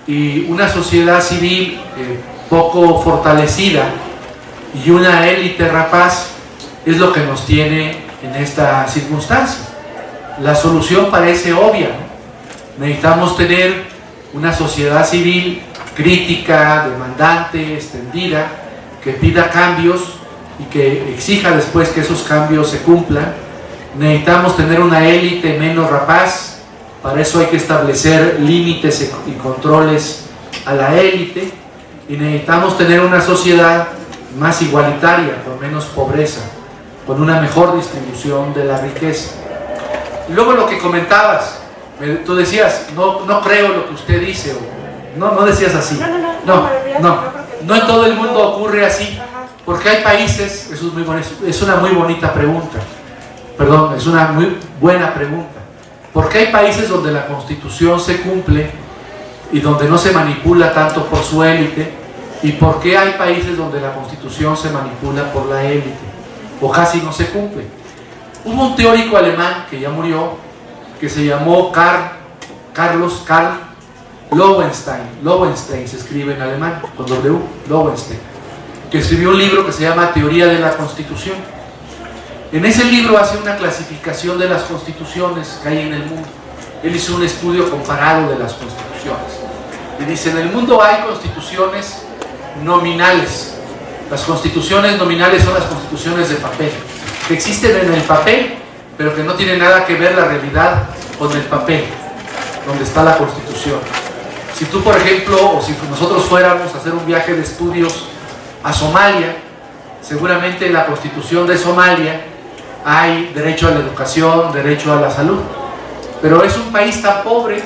Speaker 2: y una sociedad civil poco fortalecida y una élite rapaz es lo que nos tiene en esta circunstancia. La solución parece obvia, ¿no? Necesitamos tener una sociedad civil crítica, demandante, extendida, que pida cambios y que exija después que esos cambios se cumplan. Necesitamos tener una élite menos rapaz, para eso hay que establecer límites y controles a la élite, y necesitamos tener una sociedad más igualitaria, con menos pobreza, con una mejor distribución de la riqueza. Y luego lo que comentabas, tú decías, no creo lo que usted dice, o no decías así. No en todo el mundo ocurre así, porque hay países, eso es muy bueno, es una muy bonita pregunta, perdón, es una muy buena pregunta, porque hay países donde la Constitución se cumple y donde no se manipula tanto por su élite, y por qué hay países donde la Constitución se manipula por la élite o casi no se cumple. Hubo un teórico alemán que ya murió, que se llamó Karl Lowenstein se escribe en alemán, con W, Lowenstein, que escribió un libro que se llama Teoría de la Constitución. En ese libro hace una clasificación de las constituciones que hay en el mundo. Él hizo un estudio comparado de las constituciones. Y dice, en el mundo hay constituciones nominales. Las constituciones nominales son las constituciones de papel, que existen en el papel
Speaker 3: pero que no tiene nada que ver la realidad con el papel, donde está la Constitución. Si tú, por ejemplo, o si nosotros fuéramos a hacer un viaje de estudios a Somalia, seguramente en la Constitución de Somalia hay derecho a la educación, derecho a la salud, pero es un país tan pobre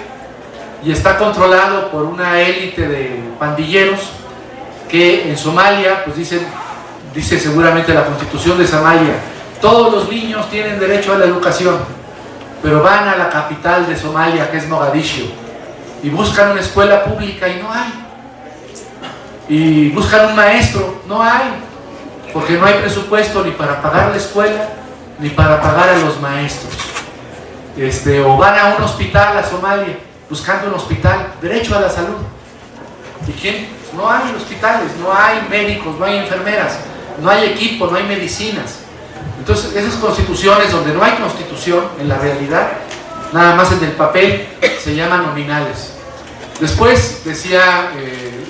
Speaker 3: y está controlado por una élite de pandilleros que en Somalia, pues dice seguramente la Constitución de Somalia, todos los niños tienen derecho a la educación, pero van a la capital de Somalia, que es Mogadiscio, y buscan una escuela pública y no hay, y buscan un maestro, no hay, porque no hay presupuesto ni para pagar la escuela ni para pagar a los maestros. O van a un hospital a Somalia buscando un hospital, derecho a la salud. ¿Y quién? No hay hospitales, no hay médicos, no hay enfermeras, no hay equipo, no hay medicinas. Entonces esas constituciones donde no hay constitución en la realidad, nada más en el papel, se llaman nominales. Después, decía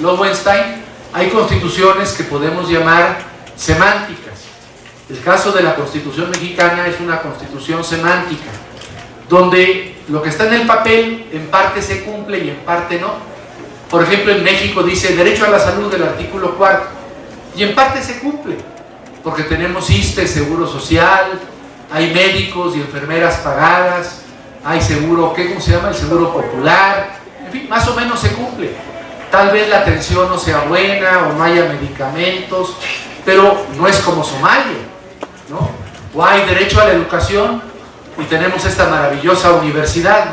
Speaker 3: Lowenstein, hay constituciones que podemos llamar semánticas. El caso de la Constitución mexicana es una constitución semántica, donde lo que está en el papel en parte se cumple y en parte no. Por ejemplo, en México dice derecho a la salud del artículo 4, y en parte se cumple, porque tenemos ISSSTE, seguro social, hay médicos y enfermeras pagadas, hay seguro, ¿cómo se llama? El seguro popular, en fin, más o menos se cumple. Tal vez la atención no sea buena o no haya medicamentos, pero no es como Somalia, ¿no? O hay derecho a la educación y tenemos esta maravillosa universidad, ¿no?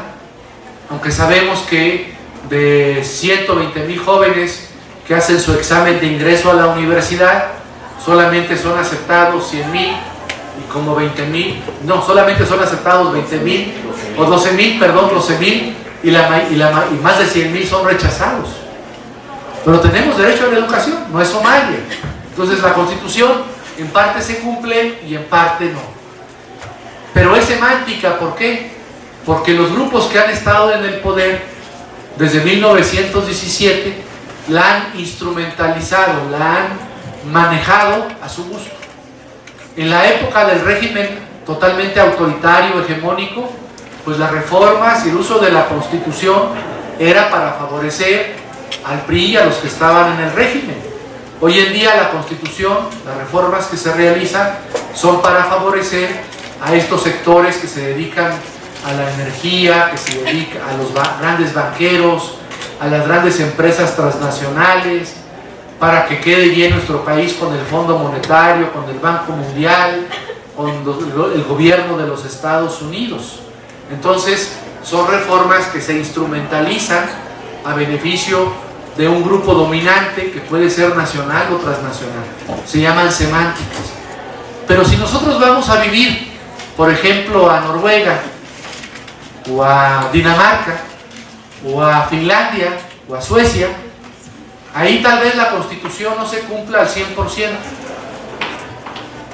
Speaker 3: Aunque sabemos que de 120,000 jóvenes que hacen su examen de ingreso a la universidad, solamente son aceptados 100,000 y como 20,000, no, solamente son aceptados 20,000 o 12,000, perdón, 12,000 y más de 100,000 son rechazados. Pero tenemos derecho a la educación, no es Somalia. Entonces la Constitución en parte se cumple y en parte no. Pero es semántica, ¿por qué? Porque los grupos que han estado en el poder desde 1917 la han instrumentalizado, la han manejado a su gusto. En la época del régimen totalmente autoritario, hegemónico, pues las reformas y el uso de la Constitución era para favorecer al PRI y a los que estaban en el régimen. Hoy en día la Constitución, las reformas que se realizan son para favorecer a estos sectores que se dedican a la energía, que se dedican a los grandes banqueros, a las grandes empresas transnacionales, para que quede bien nuestro país con el Fondo Monetario, con el Banco Mundial, con el gobierno de los Estados Unidos. Entonces son reformas que se instrumentalizan a beneficio de un grupo dominante que puede ser nacional o transnacional. Se llaman semánticas. Pero si nosotros vamos a vivir, por ejemplo, a Noruega, o a Dinamarca, o a Finlandia, o a Suecia, ahí tal vez la Constitución no se cumpla al 100%,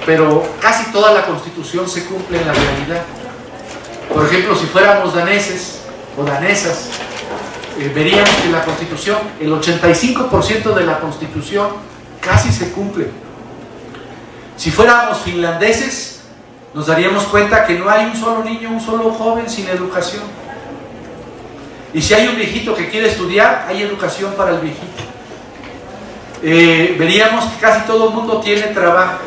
Speaker 3: pero casi toda la Constitución se cumple en la realidad. Por ejemplo, si fuéramos daneses o danesas, veríamos que la Constitución, el 85% de la Constitución casi se cumple. Si fuéramos finlandeses, nos daríamos cuenta que no hay un solo niño, un solo joven sin educación. Y si hay un viejito que quiere estudiar, hay educación para el viejito. Veríamos que casi todo el mundo tiene trabajo.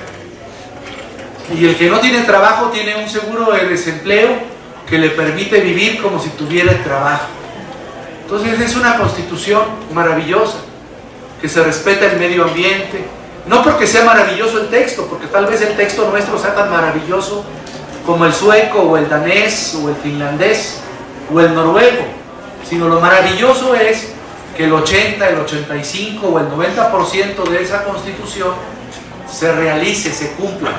Speaker 3: Y el que no tiene trabajo tiene un seguro de desempleo que le permite vivir como si tuviera trabajo. Entonces es una Constitución maravillosa, que se respeta el medio ambiente, no porque sea maravilloso el texto, porque tal vez el texto nuestro sea tan maravilloso como el sueco, o el danés, o el finlandés, o el noruego, sino lo maravilloso es que el 80, el 85 o el 90% de esa Constitución se realice, se cumpla,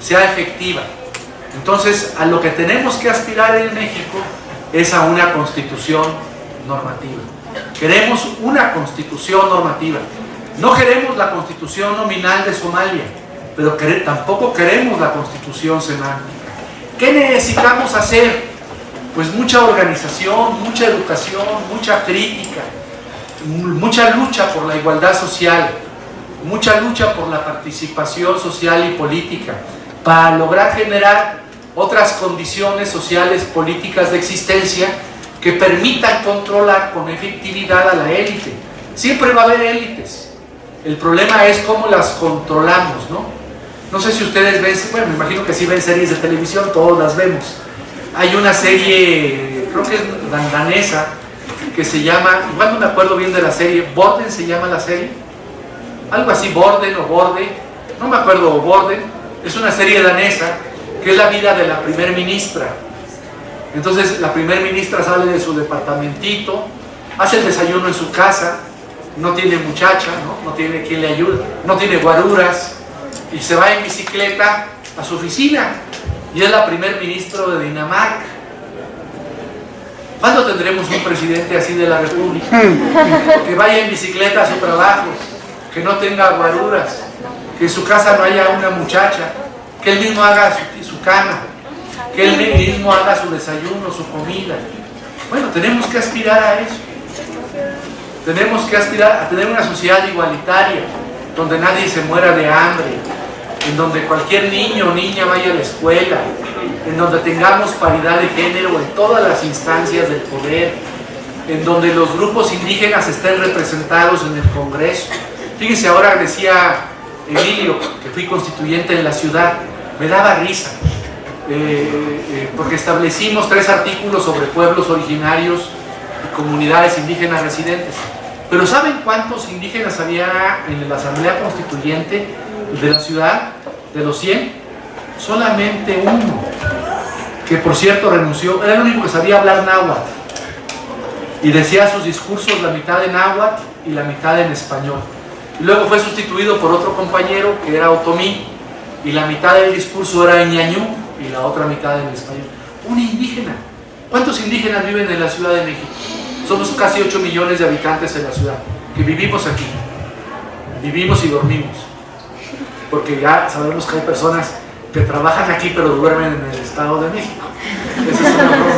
Speaker 3: sea efectiva. Entonces, a lo que tenemos que aspirar en México es a una Constitución normativa. Queremos una Constitución normativa. No queremos la Constitución nominal de Somalia, pero tampoco queremos la Constitución semántica. ¿Qué necesitamos hacer? Pues mucha organización, mucha educación, mucha crítica, mucha lucha por la igualdad social, mucha lucha por la participación social y política, para lograr generar otras condiciones sociales, políticas de existencia que permitan controlar con efectividad a la élite. Siempre va a haber élites. El problema es cómo las controlamos, ¿no? No sé si ustedes ven, bueno, me imagino que sí ven series de televisión, todos las vemos. Hay una serie, creo que es danesa, que se llama, igual no me acuerdo bien de la serie, Borden se llama la serie, algo así, Borden o Borde, no me acuerdo, o Borden, es una serie danesa, que es la vida de la primer ministra. Entonces la primer ministra sale de su departamentito, hace el desayuno en su casa, no tiene muchacha, no tiene quien le ayude, no tiene guaruras, y se va en bicicleta a su oficina, y es la primer ministro de Dinamarca. ¿Cuándo tendremos un presidente así de la República? Que vaya en bicicleta a su trabajo, que no tenga guaruras, que en su casa no haya una muchacha, que él mismo haga su cama, que él mismo haga su desayuno, su comida. Bueno, tenemos que aspirar a eso. Tenemos que aspirar a tener una sociedad igualitaria, donde nadie se muera de hambre, en donde cualquier niño o niña vaya a la escuela, en donde tengamos paridad de género en todas las instancias del poder, en donde los grupos indígenas estén representados en el Congreso. Fíjense, ahora decía Emilio, que fui constituyente en la ciudad, me daba risa, porque establecimos 3 artículos sobre pueblos originarios y comunidades indígenas residentes. Pero ¿saben cuántos indígenas había en la Asamblea Constituyente de la ciudad? De los 100, solamente uno, que por cierto renunció, era el único que sabía hablar náhuatl, y decía sus discursos la mitad en náhuatl y la mitad en español. Y luego fue sustituido por otro compañero que era otomí, y la mitad del discurso era en ñañú y la otra mitad en español. Un indígena. ¿Cuántos indígenas viven en la Ciudad de México? Somos casi 8 millones de habitantes en la ciudad, que vivimos aquí, vivimos y dormimos, porque ya sabemos que hay personas que trabajan aquí pero duermen en el Estado de México. Esa es una broma.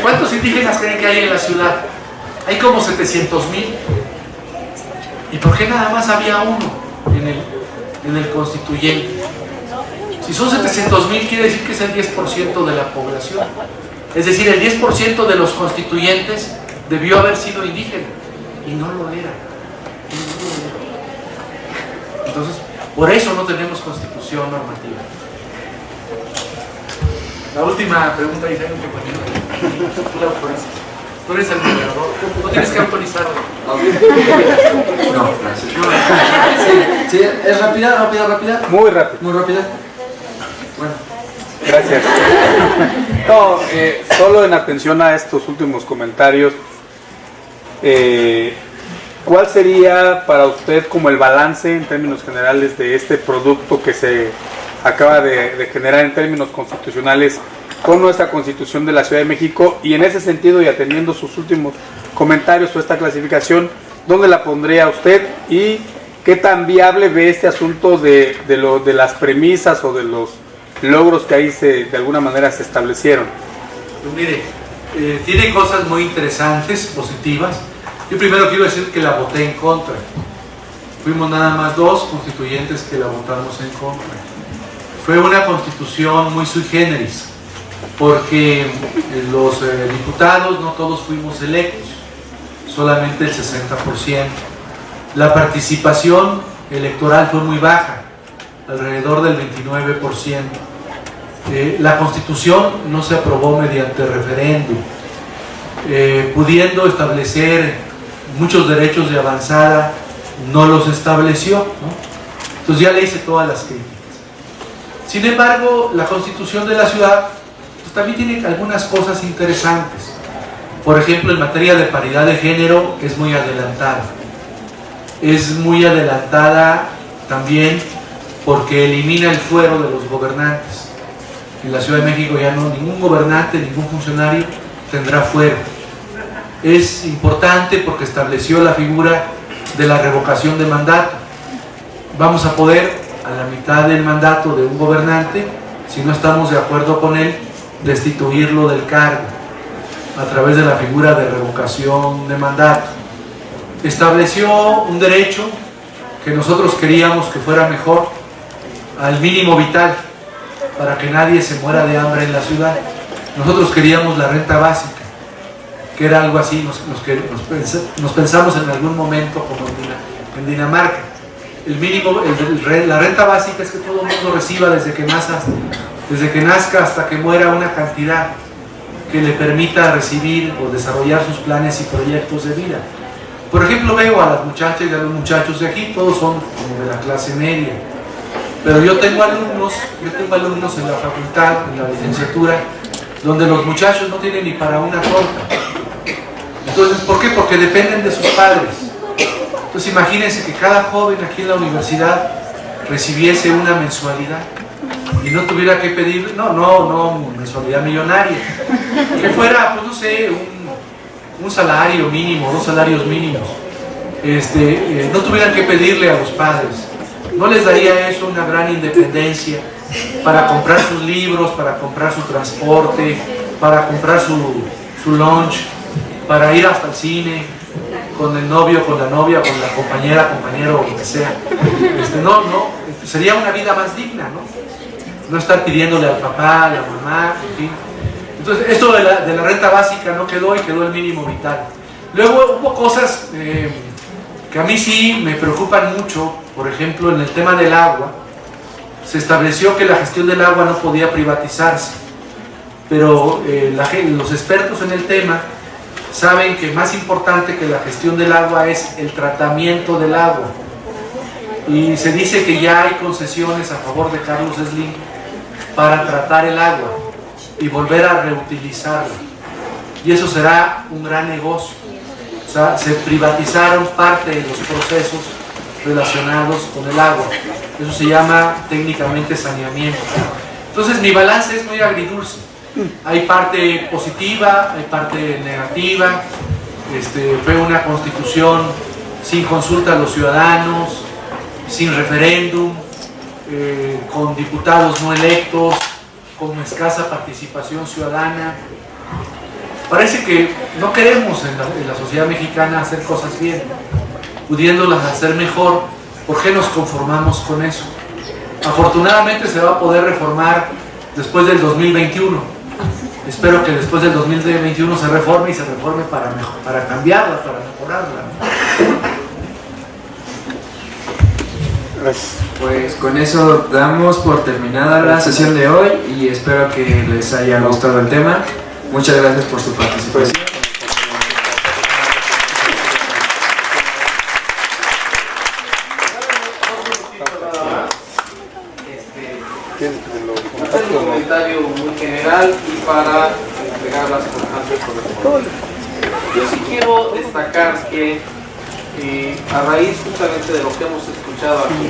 Speaker 3: ¿Cuántos indígenas creen que hay en la ciudad? Hay como 700,000. ¿Y por qué nada más había uno en el constituyente? Si son 700,000, quiere decir que es el 10% de la población. Es decir, el 10% de los constituyentes debió haber sido indígena, y no lo era. Entonces, por eso no tenemos constitución normativa. La última pregunta, Isaías, tú la autorizas. Tú eres el moderador, no tienes que autorizarlo.
Speaker 1: No, gracias. Sí, es rápida.
Speaker 6: Muy rápido.
Speaker 1: Muy rápida. Bueno.
Speaker 6: Gracias. No, solo en atención a estos últimos comentarios, ¿cuál sería para usted como el balance en términos generales de este producto que se acaba de generar en términos constitucionales con nuestra Constitución de la Ciudad de México? Y en ese sentido, y atendiendo sus últimos comentarios o esta clasificación, ¿dónde la pondría usted? ¿Y qué tan viable ve este asunto de las premisas o de los logros que ahí de alguna manera se establecieron?
Speaker 3: Pues mire, tiene cosas muy interesantes, positivas. Yo primero quiero decir que la voté en contra. Fuimos nada más 2 constituyentes que la votamos en contra. Fue una constitución muy sui generis, porque los diputados no todos fuimos electos, solamente el 60%. La participación electoral fue muy baja, alrededor del 29%. La Constitución no se aprobó mediante referéndum, pudiendo establecer muchos derechos de avanzada, no los estableció, ¿no? Entonces ya le hice todas las críticas. Sin embargo, la Constitución de la ciudad pues, también tiene algunas cosas interesantes. Por ejemplo, en materia de paridad de género es muy adelantada. Es muy adelantada también porque elimina el fuero de los gobernantes. En la Ciudad de México ya no, ningún gobernante, ningún funcionario tendrá fuero. Es importante porque estableció la figura de la revocación de mandato. Vamos a poder, a la mitad del mandato de un gobernante, si no estamos de acuerdo con él, destituirlo del cargo a través de la figura de revocación de mandato. Estableció un derecho que nosotros queríamos que fuera mejor, al mínimo vital.
Speaker 2: para que nadie se muera de hambre en la ciudad. Nosotros queríamos la renta básica, que era algo así, nos pensamos en algún momento como en Dinamarca. El mínimo, la renta básica es que todo el mundo reciba desde que nazca hasta que muera una cantidad que le permita recibir o desarrollar sus planes y proyectos de vida. Por ejemplo, veo a las muchachas y a los muchachos de aquí, todos son como de la clase media, pero yo tengo alumnos en la facultad, en la licenciatura, donde los muchachos no tienen ni para una torta. Entonces, ¿por qué? Porque dependen de sus padres. Entonces imagínense que cada joven aquí en la universidad recibiese una mensualidad y no tuviera que pedir, no mensualidad millonaria, que fuera, pues no sé, un salario mínimo, 2 salarios mínimos, no tuvieran que pedirle a los padres. ¿No les daría eso una gran independencia para comprar sus libros, para comprar su transporte, para comprar su lunch, para ir hasta el cine con el novio, con la novia, con la compañera, compañero, o lo que sea? Sería una vida más digna, no estar pidiéndole al papá, a la mamá, en fin. Entonces, esto de la renta básica no quedó, y quedó el mínimo vital. Luego hubo cosas que a mí sí me preocupan mucho. Por ejemplo, en el tema del agua, se estableció que la gestión del agua no podía privatizarse, pero los expertos en el tema saben que más importante que la gestión del agua es el tratamiento del agua, y se dice que ya hay concesiones a favor de Carlos Slim para tratar el agua y volver a reutilizarla, y eso será un gran negocio. O sea, se privatizaron parte de los procesos relacionados con el agua. Eso se llama técnicamente saneamiento. Entonces mi balance es muy agridulce. Hay parte positiva, hay parte negativa. Fue una constitución sin consulta a los ciudadanos, sin referéndum, con diputados no electos, con escasa participación ciudadana. Parece que no queremos en la sociedad mexicana hacer cosas bien, pudiéndolas hacer mejor. ¿Por qué nos conformamos con eso? Afortunadamente se va a poder reformar después del 2021. Espero que después del 2021 se reforme, y se reforme para cambiarla, para mejorarla.
Speaker 6: Gracias.
Speaker 1: Pues con eso damos por terminada la sesión de hoy, y espero que les haya gustado el tema. Muchas gracias por su participación.
Speaker 7: Hacer un comentario muy general y para entregar las constancias correspondientes. Yo sí quiero destacar que a raíz justamente de lo que hemos escuchado aquí,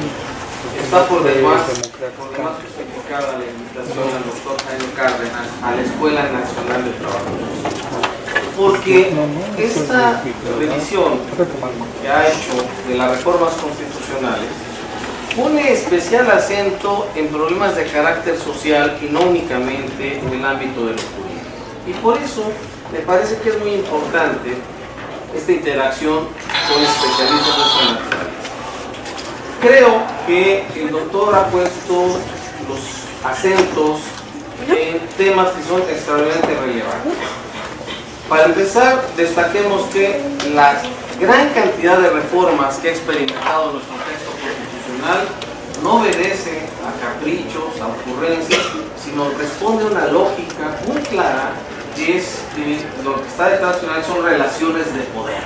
Speaker 7: está por demás justificada la invitación al doctor Jaime Cárdenas a la Escuela Nacional de Trabajo Social. Porque esta revisión que ha hecho de las reformas constitucionales pone especial acento en problemas de carácter social y no únicamente en el ámbito de lo jurídico. Y por eso me parece que es muy importante esta interacción con especialistas de esta naturaleza. Creo que el doctor ha puesto los acentos en temas que son extraordinariamente relevantes. Para empezar, destaquemos que la gran cantidad de reformas que ha experimentado nuestro texto constitucional no obedece a caprichos, a ocurrencias, sino responde a una lógica muy clara, que es que lo que está detrás son relaciones de poder,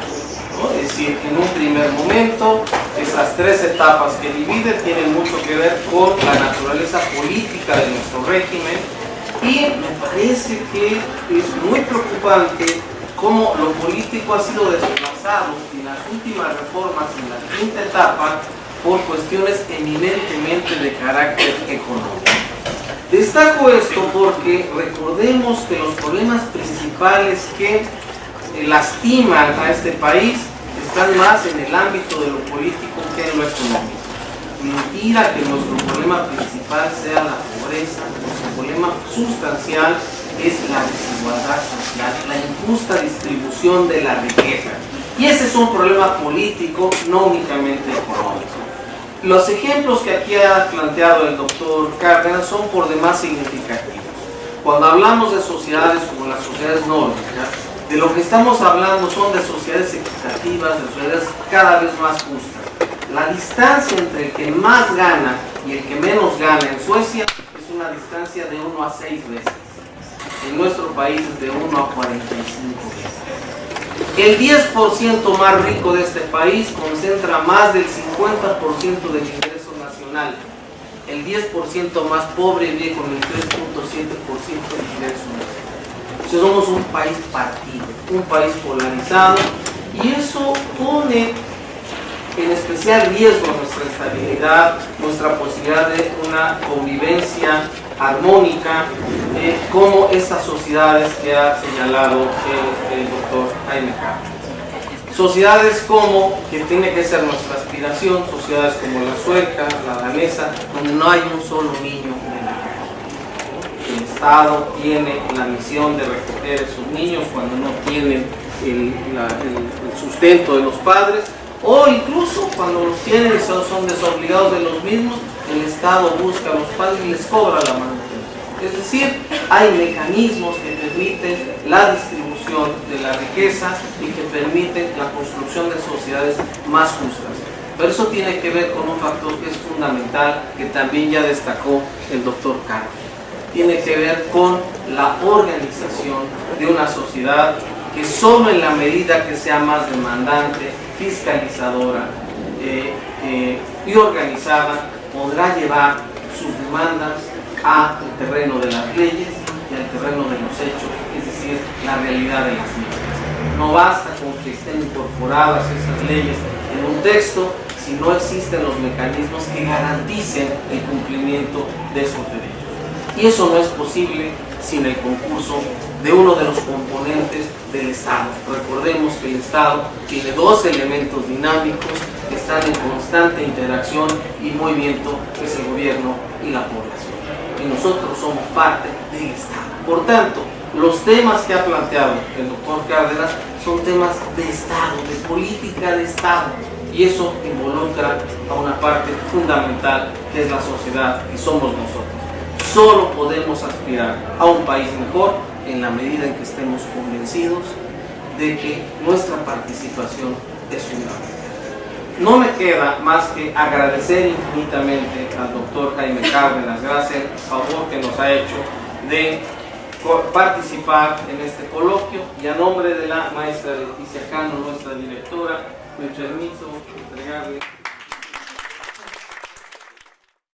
Speaker 7: ¿no? Es decir, en un primer momento, esas 3 etapas que divide tienen mucho que ver con la naturaleza política de nuestro régimen, y me parece que es muy preocupante cómo lo político ha sido desplazado en las últimas reformas, en la 5ª etapa, por cuestiones eminentemente de carácter económico. Destaco esto porque recordemos que los problemas principales que lastiman a este país están más en el ámbito de lo político que en lo económico. Mentira que nuestro problema principal sea la pobreza. Nuestro problema sustancial es la desigualdad social, la injusta distribución de la riqueza. Y ese es un problema político, no únicamente económico. Los ejemplos que aquí ha planteado el doctor Cárdenas son por demás significativos. Cuando hablamos de sociedades como las sociedades nórdicas, de lo que estamos hablando son de sociedades equitativas, de sociedades cada vez más justas. La distancia entre el que más gana y el que menos gana en Suecia es una distancia de 1 a 6 veces. En nuestro país es de 1 a 45 veces. El 10% más rico de este país concentra más del 50% del ingreso nacional. El 10% más pobre vive con el 3.7% del ingreso nacional. Entonces somos un país partido, un país polarizado, y eso pone en especial riesgo nuestra estabilidad, nuestra posibilidad de una convivencia armónica, como estas sociedades que ha señalado el doctor Jaime Cárdenas. Sociedades como, que tiene que ser nuestra aspiración, sociedades como la sueca, la danesa, donde no hay un solo niño en la calle. El Estado tiene la misión de recoger a esos niños cuando no tienen el sustento de los padres, o incluso cuando los tienen y son desobligados de los mismos, el Estado busca a los padres y les cobra la manutención. Es decir, hay mecanismos que permiten la distribución de la riqueza y que permiten la construcción de sociedades más justas. Pero eso tiene que ver con un factor que es fundamental, que también ya destacó el doctor Cárdenas. Tiene que ver con la organización de una sociedad que solo en la medida que sea más demandante, fiscalizadora y organizada, podrá llevar sus demandas al terreno de las leyes y al terreno de los hechos, es decir, la realidad de las mismas. No basta con que estén incorporadas esas leyes en un texto si no existen los mecanismos que garanticen el cumplimiento de esos derechos. Y eso no es posible sin el concurso de uno de los componentes del Estado. Recordemos que el Estado tiene dos elementos dinámicos que están en constante interacción y movimiento, que es el gobierno y la población. Y nosotros somos parte del Estado. Por tanto, los temas que ha planteado el doctor Cárdenas son temas de Estado, de política de Estado. Y eso involucra a una parte fundamental, que es la sociedad, que somos nosotros. Solo podemos aspirar a un país mejor en la medida en que estemos convencidos de que nuestra participación es fundamental. No me queda más que agradecer infinitamente al doctor Jaime Cárdenas, gracias al favor que nos ha hecho de participar en este coloquio, y a nombre de la maestra Leticia Cano, nuestra directora, me permito entregarle